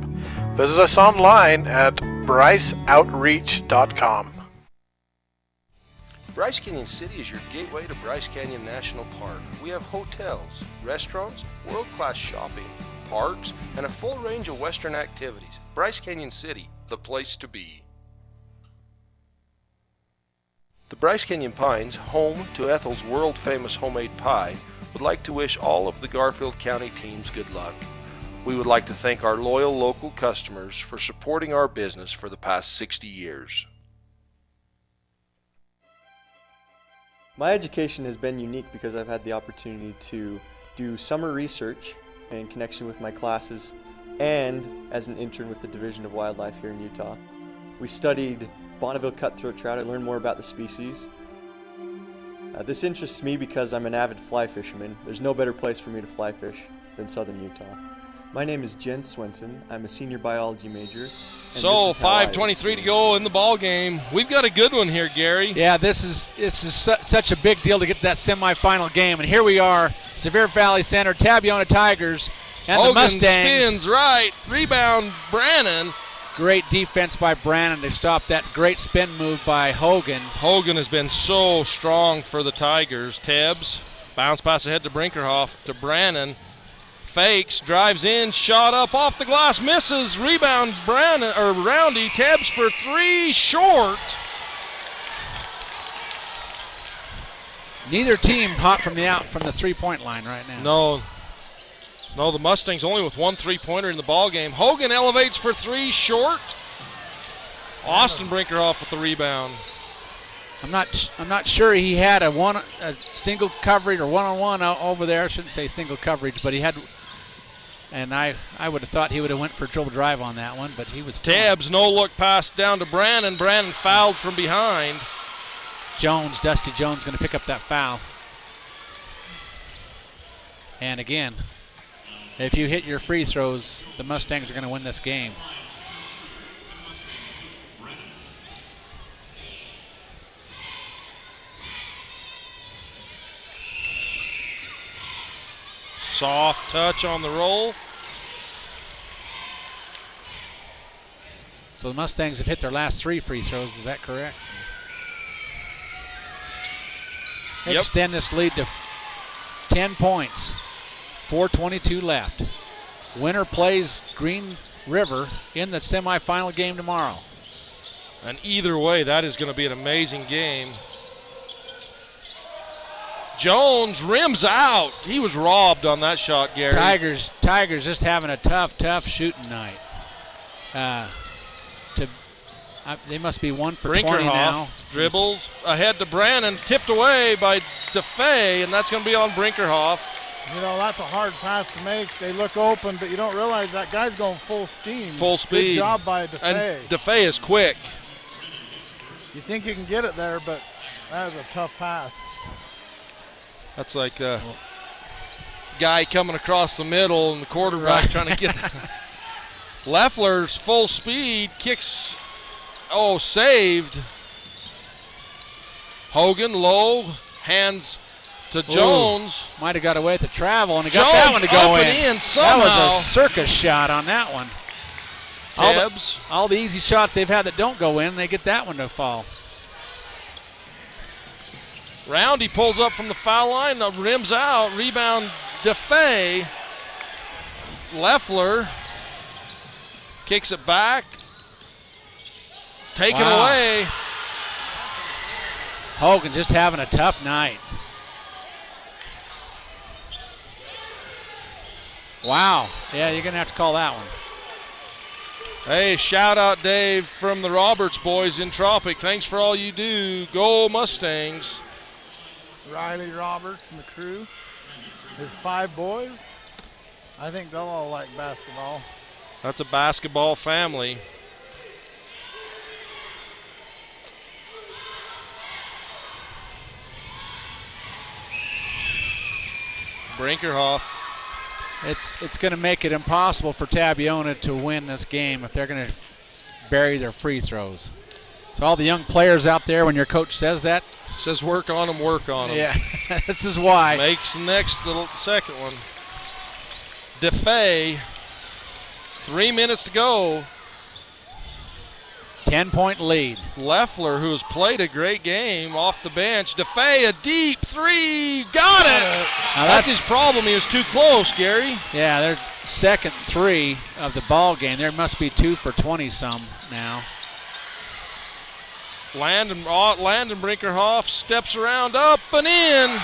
Visit us online at bryceoutreach.com. Bryce Canyon City is your gateway to Bryce Canyon National Park. We have hotels, restaurants, world-class shopping, parks, and a full range of Western activities. Bryce Canyon City, the place to be. The Bryce Canyon Pines, home to Ethel's world-famous homemade pie, would like to wish all of the Garfield County teams good luck. We would like to thank our loyal local customers for supporting our business for the past 60 years. My education has been unique because I've had the opportunity to do summer research in connection with my classes and as an intern with the Division of Wildlife here in Utah. We studied Bonneville cutthroat trout. I learned more about the species. This interests me because I'm an avid fly fisherman. There's no better place for me to fly fish than southern Utah. My name is Jen Swenson. I'm a senior biology major. So 5:23 to go in the ball game. We've got a good one here, Gary. Yeah, this is such a big deal to get to that semifinal game, and here we are, Sevier Valley Center, Tabiona Tigers, and Hogan the Mustangs. Spins right, rebound Brannon. Great defense by Brannon to stop that great spin move by Hogan. Hogan has been so strong for the Tigers. Tebbs, bounce pass ahead to Brinkerhoff to Brannon. Fakes, drives in, shot up off the glass, misses, rebound Brannon or Roundy. Tebbs for 3, short. Neither team hot from the 3-point line right now. No. No, the Mustangs only with 1 3-pointer in the ball game. Hogan elevates for 3, short. Austin Brinkerhoff with the rebound. I'm not sure he had a single coverage or one-on-one over there. I shouldn't say single coverage, but he had. And I would have thought he would have went for dribble drive on that one, but he was. Tabbs, no look pass down to Brannon. Brannon fouled from behind. Dusty Jones going to pick up that foul. And again, if you hit your free throws, the Mustangs are going to win this game. Soft touch on the roll. So the Mustangs have hit their last 3 free throws, is that correct? Yep. Extend this lead to 10 points. 4:22 left. Winner plays Green River in the semifinal game tomorrow. And either way, that is going to be an amazing game. Jones rims out. He was robbed on that shot, Gary. Tigers just having a tough shooting night. They must be 1 for 20 now. Dribbles ahead to Brannon, tipped away by DeFay, and that's going to be on Brinkerhoff. You know, that's a hard pass to make. They look open, but you don't realize that guy's going full steam. Full speed. Good job by DeFay. And DeFay is quick. You think you can get it there, but that is a tough pass. That's like a guy coming across the middle and the quarterback trying to get Leffler's full speed, kicks, saved. Hogan low, hands to Jones. Might have got away at the travel, and he got that one to go in. Somehow. That was a circus shot on that one. Tabbs. All the easy shots they've had that don't go in, they get that one to fall. Roundy pulls up from the foul line, rims out, rebound DeFay. Leffler kicks it back, taken away. Hogan just having a tough night. Wow. Yeah, you're going to have to call that one. Hey, shout out Dave from the Roberts boys in Tropic. Thanks for all you do. Go Mustangs. Riley Roberts and the crew, his 5 boys. I think they'll all like basketball. That's a basketball family. Brinkerhoff. It's going to make it impossible for Tabiona to win this game if they're going to bury their free throws. So all the young players out there, when your coach says that, says work on them, work on them. Yeah, this is why. Makes the second one. DeFay, 3 minutes to go. 10-point lead. Leffler, who has played a great game off the bench. DeFay, a deep 3, got it! Now that's his problem, he was too close, Gary. Yeah, their second 3 of the ball game. There must be 2 for 20-some now. Landon Brinkerhoff steps around, up and in.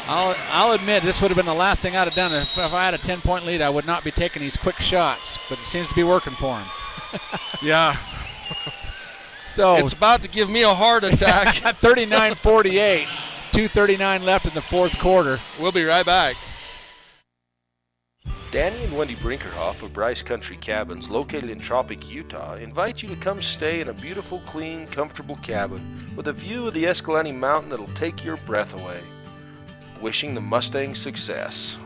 I'll admit this would have been the last thing I'd have done. If I had a 10-point lead, I would not be taking these quick shots, but it seems to be working for him. Yeah. So it's about to give me a heart attack. 39-48, 2:39 left in the fourth quarter. We'll be right back. Danny and Wendy Brinkerhoff of Bryce Country Cabins, located in Tropic, Utah, invite you to come stay in a beautiful, clean, comfortable cabin with a view of the Escalante Mountain that'll take your breath away. Wishing the Mustangs success.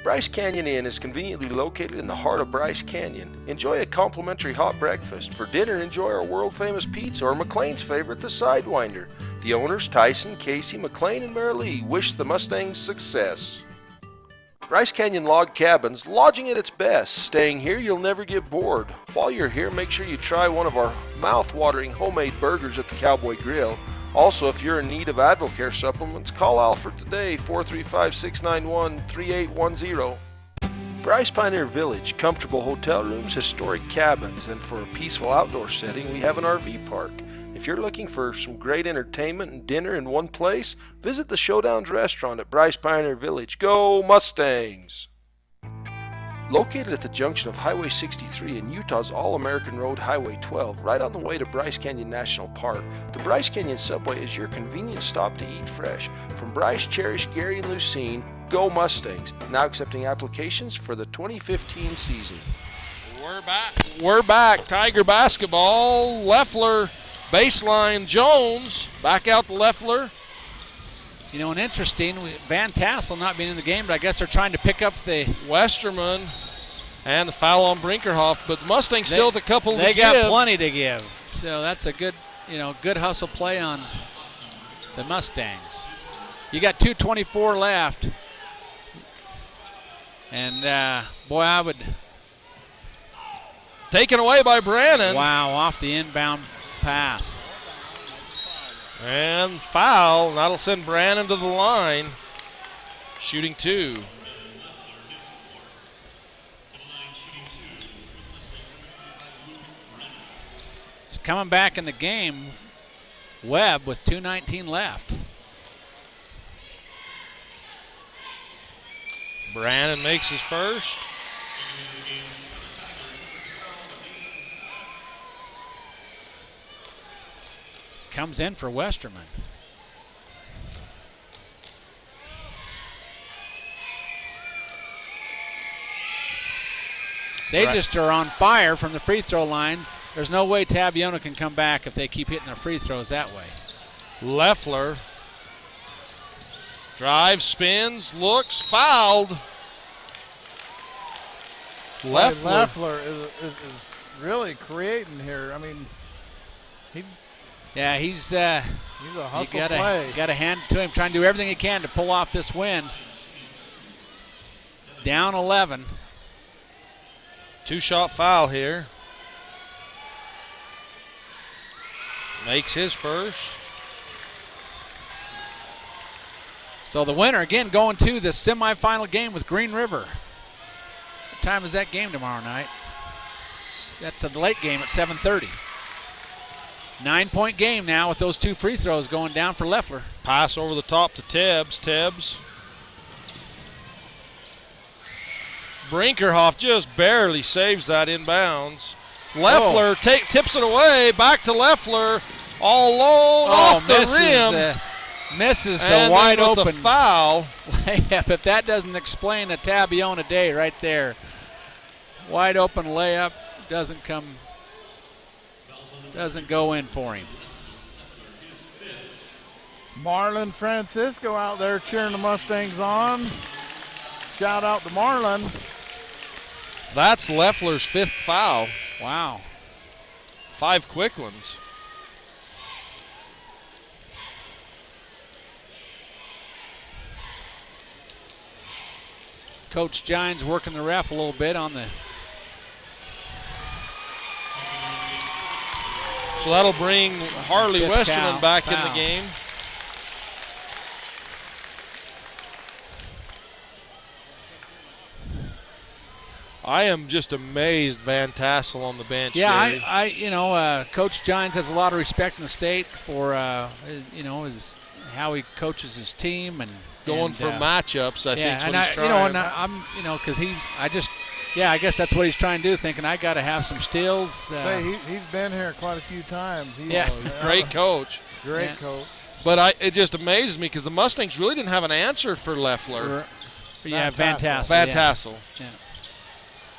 Bryce Canyon Inn is conveniently located in the heart of Bryce Canyon. Enjoy a complimentary hot breakfast. For dinner, enjoy our world-famous pizza or McLean's favorite, the Sidewinder. The owners, Tyson, Casey, McLean, and Marilee, wish the Mustangs success. Bryce Canyon Log Cabins, lodging at its best. Staying here, you'll never get bored. While you're here, make sure you try one of our mouth-watering homemade burgers at the Cowboy Grill. Also, if you're in need of Advocare supplements, call Alfred today, 435-691-3810. Bryce Pioneer Village, comfortable hotel rooms, historic cabins, and for a peaceful outdoor setting, we have an RV park. If If you're looking for some great entertainment and dinner in one place, visit the Showdowns restaurant at Bryce Pioneer Village. Go Mustangs! Located at the junction of Highway 63 and Utah's All-American Road Highway 12, right on the way to Bryce Canyon National Park, the Bryce Canyon Subway is your convenient stop to eat fresh. From Bryce, Cherish, Gary, and Lucene, go Mustangs! Now accepting applications for the 2015 season. We're back. Tiger basketball. Leffler, baseline. Jones, back out to Leffler. You know, and interesting, Van Tassel not being in the game, but I guess they're trying to pick up the Westerman and the foul on Brinkerhoff, but the Mustangs still have a couple to give. They got plenty to give. So that's a good, good hustle play on the Mustangs. You got 2:24 left. And, boy, I would. Taken away by Brannon. Wow, off the inbound pass. And foul. That'll send Brannon to the line. Shooting 2. So coming back in the game, Webb with 2:19 left. Brannon makes his first. Comes in for Westerman. They just are on fire from the free throw line. There's no way Tabiona can come back if they keep hitting their free throws that way. Leffler drives, spins, looks, fouled. Leffler is really creating here. I mean, he's a hustle play. You got to hand it to him, trying to do everything he can to pull off this win. Down 11. 2-shot foul here. Makes his first. So the winner again going to the semifinal game with Green River. What time is that game tomorrow night? That's a late game at 7:30. 9-point game now with those 2 free throws going down for Leffler. Pass over the top to Tebbs. Tebbs. Brinkerhoff just barely saves that inbounds. Leffler tips it away. Back to Leffler. All alone off the rim. Misses the and wide with open the foul. layup. If that doesn't explain a Tabiona day right there. Wide open layup doesn't go in for him. Marlon Francisco out there cheering the Mustangs on. Shout out to Marlon. That's Leffler's 5th foul. Wow. 5 quick ones. Coach Gines working the ref a little bit on the. So that'll bring Harley Westerman back in the game. I am just amazed Van Tassel on the bench. Yeah, Coach Gines has a lot of respect in the state for how he coaches his team and going for matchups. I think and he's trying. I guess that's what he's trying to do. Thinking I got to have some steals. He's been here quite a few times. Great coach. Great coach. But it just amazes me because the Mustangs really didn't have an answer for Leffler. Van Tassel. Van Tassel. Yeah.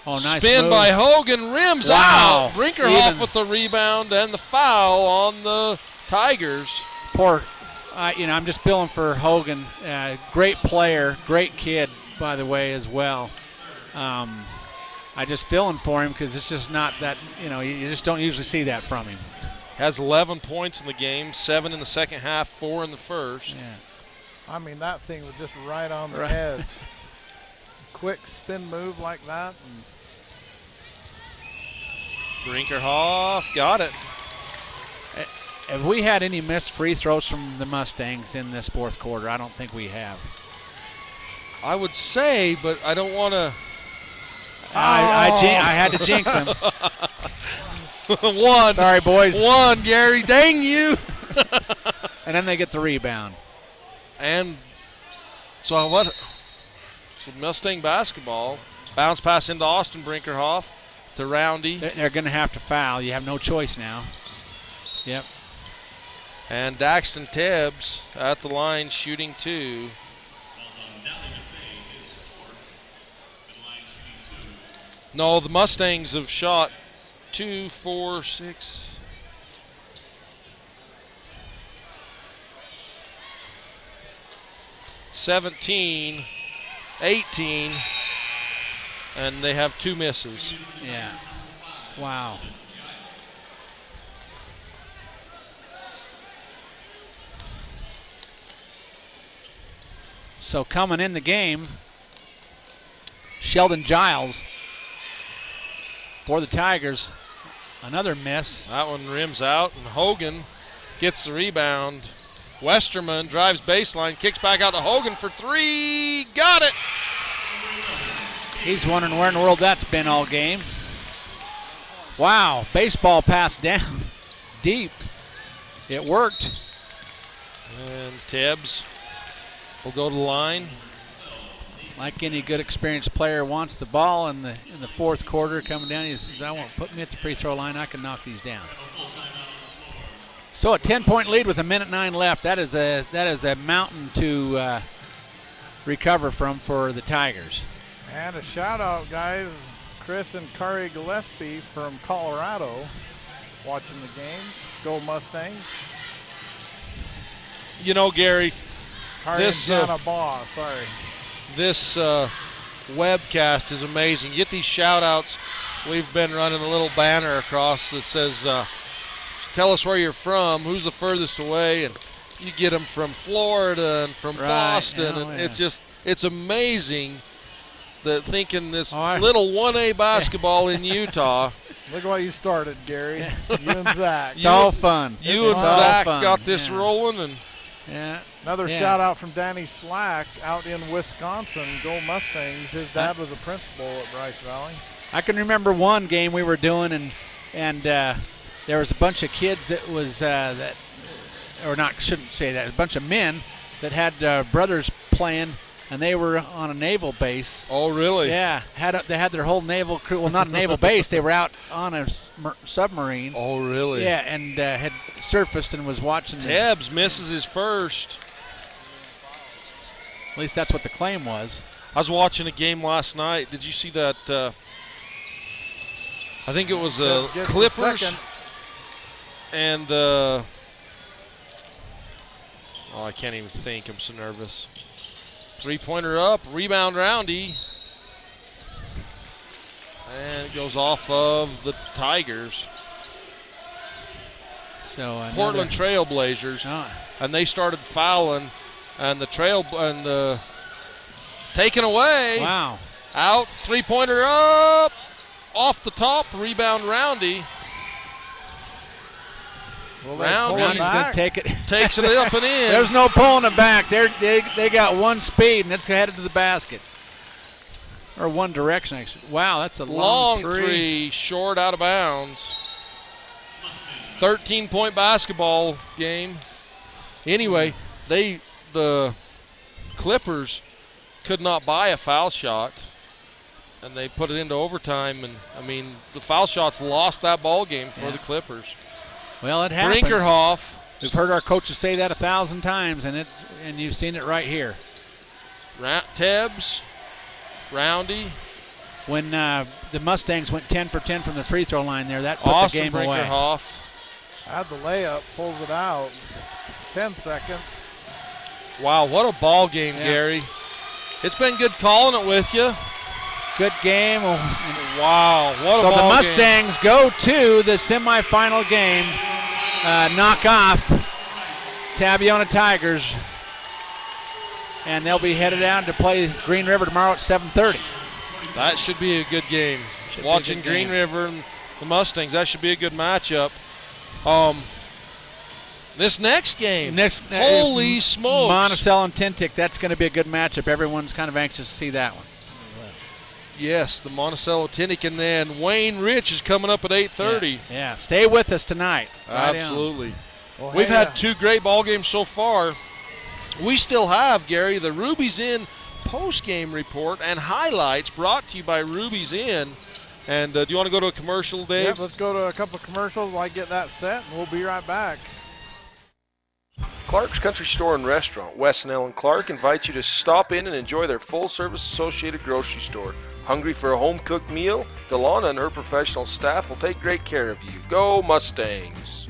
Oh, nice spin move by Hogan, rims out. Brinkerhoff with the rebound and the foul on the Tigers. I'm just feeling for Hogan. Great player, great kid, by the way, as well. I just feeling for him because it's just not that, you just don't usually see that from him. Has 11 points in the game, 7 in the second half, 4 in the first. Yeah. I mean, that thing was just right on the edge. Quick spin move like that. And Brinkerhoff got it. Have we had any missed free throws from the Mustangs in this fourth quarter? I don't think we have. I would say, but I don't want to. I had to jinx him. One. Sorry, boys. One, Gary. Dang you. And then they get the rebound. And so what? So Mustang basketball. Bounce pass into Austin Brinkerhoff to Roundy. They're going to have to foul. You have no choice now. Yep. And Daxton Tibbs at the line shooting 2. No, the Mustangs have shot 2, 4, 6. $17, 18, and they have 2 misses. Yeah. Wow. So coming in the game, Sheldon Giles for the Tigers. Another miss. That one rims out, and Hogan gets the rebound. Westerman drives baseline, kicks back out to Hogan for 3. Got it! He's wondering where in the world that's been all game. Wow, baseball pass down deep. It worked. And Tibbs will go to the line. Like any good experienced player wants the ball in the fourth quarter coming down. He says, I won't put me at the free throw line. I can knock these down. So a 10-point lead with 1:09 left. That is a mountain to recover from for the Tigers. And a shout out, guys. Chris and Kari Gillespie from Colorado watching the games. Go Mustangs. You know, Gary, Kari and Jana Baugh, sorry. This webcast is amazing. Get these shout outs. We've been running a little banner across that says, tell us where you're from, who's the furthest away, and you get them from Florida and from Boston. Oh, and yeah. it's amazing that thinking this little 1A basketball in Utah. Look at what you started, Gary. You and Zach. It's all fun. You and Zach got this rolling. And another shout out from Danny Slack out in Wisconsin. Go Mustangs. His dad was a principal at Bryce Valley. I can remember one game we were doing, and there was a bunch of kids that was shouldn't say that, a bunch of men that had brothers playing, and they were on a naval base. Oh, really? Yeah, they had their whole naval crew. Well, not a naval base. They were out on a submarine. Oh, really? Yeah, and had surfaced and was watching. Tibbs misses his first. At least that's what the claim was. I was watching a game last night. Did you see that? I think it was Clippers and I can't even think. I'm so nervous. 3-pointer up, rebound Roundy. And it goes off of the Tigers. So Portland Trail Blazers. And they started fouling, and the taken away. Wow. Out, 3-pointer up, off the top, rebound Roundy. Roundy's going to take it. Takes it up and in. There's no pulling it back. They got one speed, and it's headed to the basket. Or one direction, actually. Wow, that's a long three. Short, out of bounds. 13-point basketball game. Anyway, the Clippers could not buy a foul shot, and they put it into overtime. And, I mean, the foul shots lost that ball game for the Clippers. Well, it happens. Brinkerhoff. We've heard our coaches say that 1,000 times, and you've seen it right here. Tibbs, Roundy. When the Mustangs went 10 for 10 from the free throw line there, that put Austin the game away. Brinkerhoff. Had the layup, pulls it out. 10 seconds. Wow, what a ball game, Gary. It's been good calling it with you. Good game. Wow, what a ball game. So the Mustangs go to the semifinal game, knock off Tabiona Tigers, and they'll be headed out to play Green River tomorrow at 7:30. That should be a good game. Watching Green River and the Mustangs, that should be a good matchup. This next game, holy smokes. Monticello and Tintic, that's going to be a good matchup. Everyone's kind of anxious to see that one. Yes, the Monticello Tinnick, and then Wayne Rich is coming up at 8:30. Yeah, stay with us tonight. Right Absolutely. Well, We've hey, had 2 great ball games so far. We still have, Gary, the Ruby's Inn post-game report and highlights brought to you by Ruby's Inn. And do you want to go to a commercial, Dave? Yep, let's go to a couple of commercials while I get that set, and we'll be right back. Clark's Country Store and Restaurant, Wes and Ellen Clark, invite you to stop in and enjoy their full-service associated grocery store. Hungry for a home-cooked meal? Delana and her professional staff will take great care of you. Go Mustangs!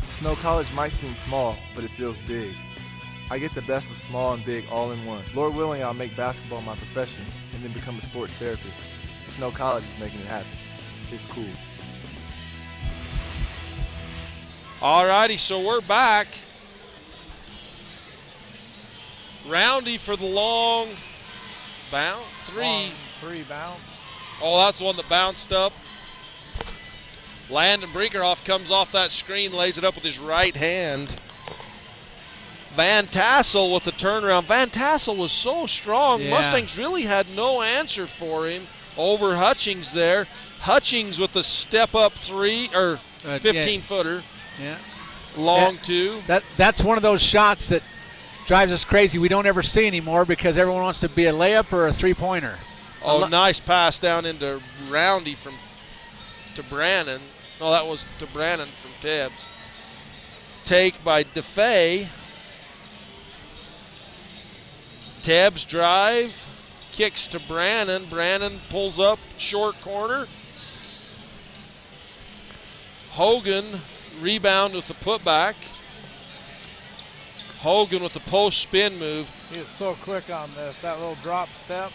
Snow College might seem small, but it feels big. I get the best of small and big all in one. Lord willing, I'll make basketball my profession and then become a sports therapist. Snow College is making it happen. It's cool. All righty, so we're back. Roundy for the long bounce. Long three bounce. Oh, that's the one that bounced up. Landon Brinkerhoff comes off that screen, lays it up with his right hand. Van Tassel with the turnaround. Van Tassel was so strong. Yeah. Mustangs really had no answer for him over Hutchings there. Hutchings with the step-up 3, or 15-footer. Yeah. Long 2. That's one of those shots that drives us crazy. We don't ever see anymore because everyone wants to be a layup or a three-pointer. Oh, nice pass down into Roundy to Brannon. No, that was to Brannon from Tibbs. Take by DeFay. Tibbs drive. Kicks to Brannon. Brannon pulls up short corner. Hogan rebound with the putback. Hogan with the post spin move. He is so quick on this, that little drop step.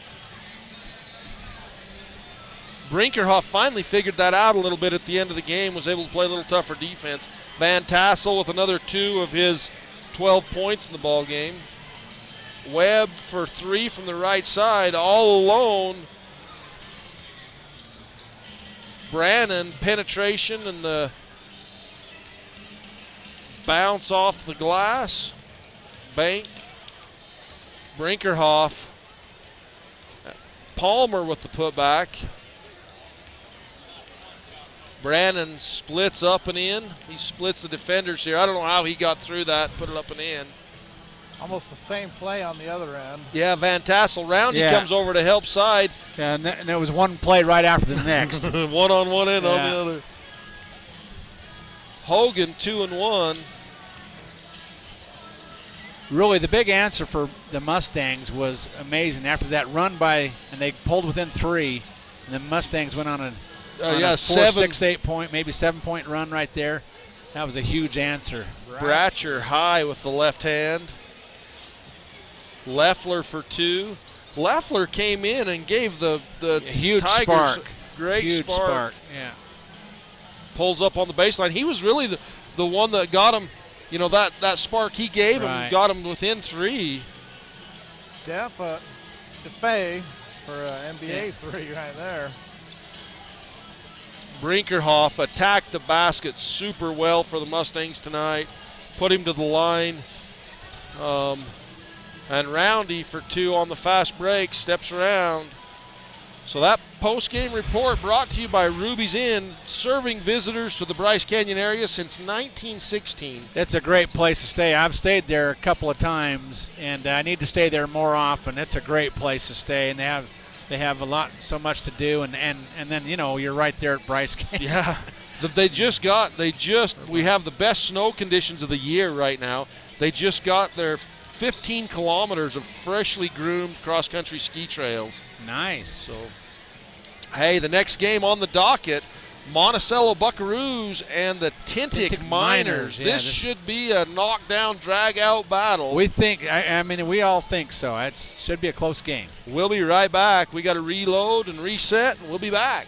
Brinkerhoff finally figured that out a little bit at the end of the game, was able to play a little tougher defense. Van Tassel with another 2 of his 12 points in the ball game. Webb for 3 from the right side, all alone. Brannon, penetration and the bounce off the glass. Bank. Brinkerhoff. Palmer with the putback. Brannon splits up and in. He splits the defenders here. I don't know how he got through that, put it up and in. Almost the same play on the other end. Yeah, Van Tassel. Roundy comes over to help side. Yeah, and there was one play right after the next. One on one end on the other. Hogan 2 and 1. Really, the big answer for the Mustangs was amazing. After that run by, and they pulled within 3, and the Mustangs went on a 4, 6, 8 point, maybe 7-point run right there. That was a huge answer. Bratcher high with the left hand. Leffler for 2. Leffler came in and gave the huge Tigers spark. Great huge spark. Yeah. Pulls up on the baseline. He was really the one that got him, you know, that spark he gave him got him within 3. DeFay for NBA 3 right there. Brinkerhoff attacked the basket super well for the Mustangs tonight. Put him to the line. And Roundy for 2 on the fast break, steps around. So that post-game report brought to you by Ruby's Inn, serving visitors to the Bryce Canyon area since 1916. It's a great place to stay. I've stayed there a couple of times, and I need to stay there more often. It's a great place to stay, and they have so much to do, and then, you know, you're right there at Bryce Canyon. Yeah, we have the best snow conditions of the year right now. They just got their 15 kilometers of freshly groomed cross-country ski trails. Nice. So, hey, the next game on the docket, Monticello Buckaroos and the Tintic Miners. Yeah, this should be a knockdown, drag-out battle. We think, we all think so. It should be a close game. We'll be right back. We got to reload and reset, and we'll be back.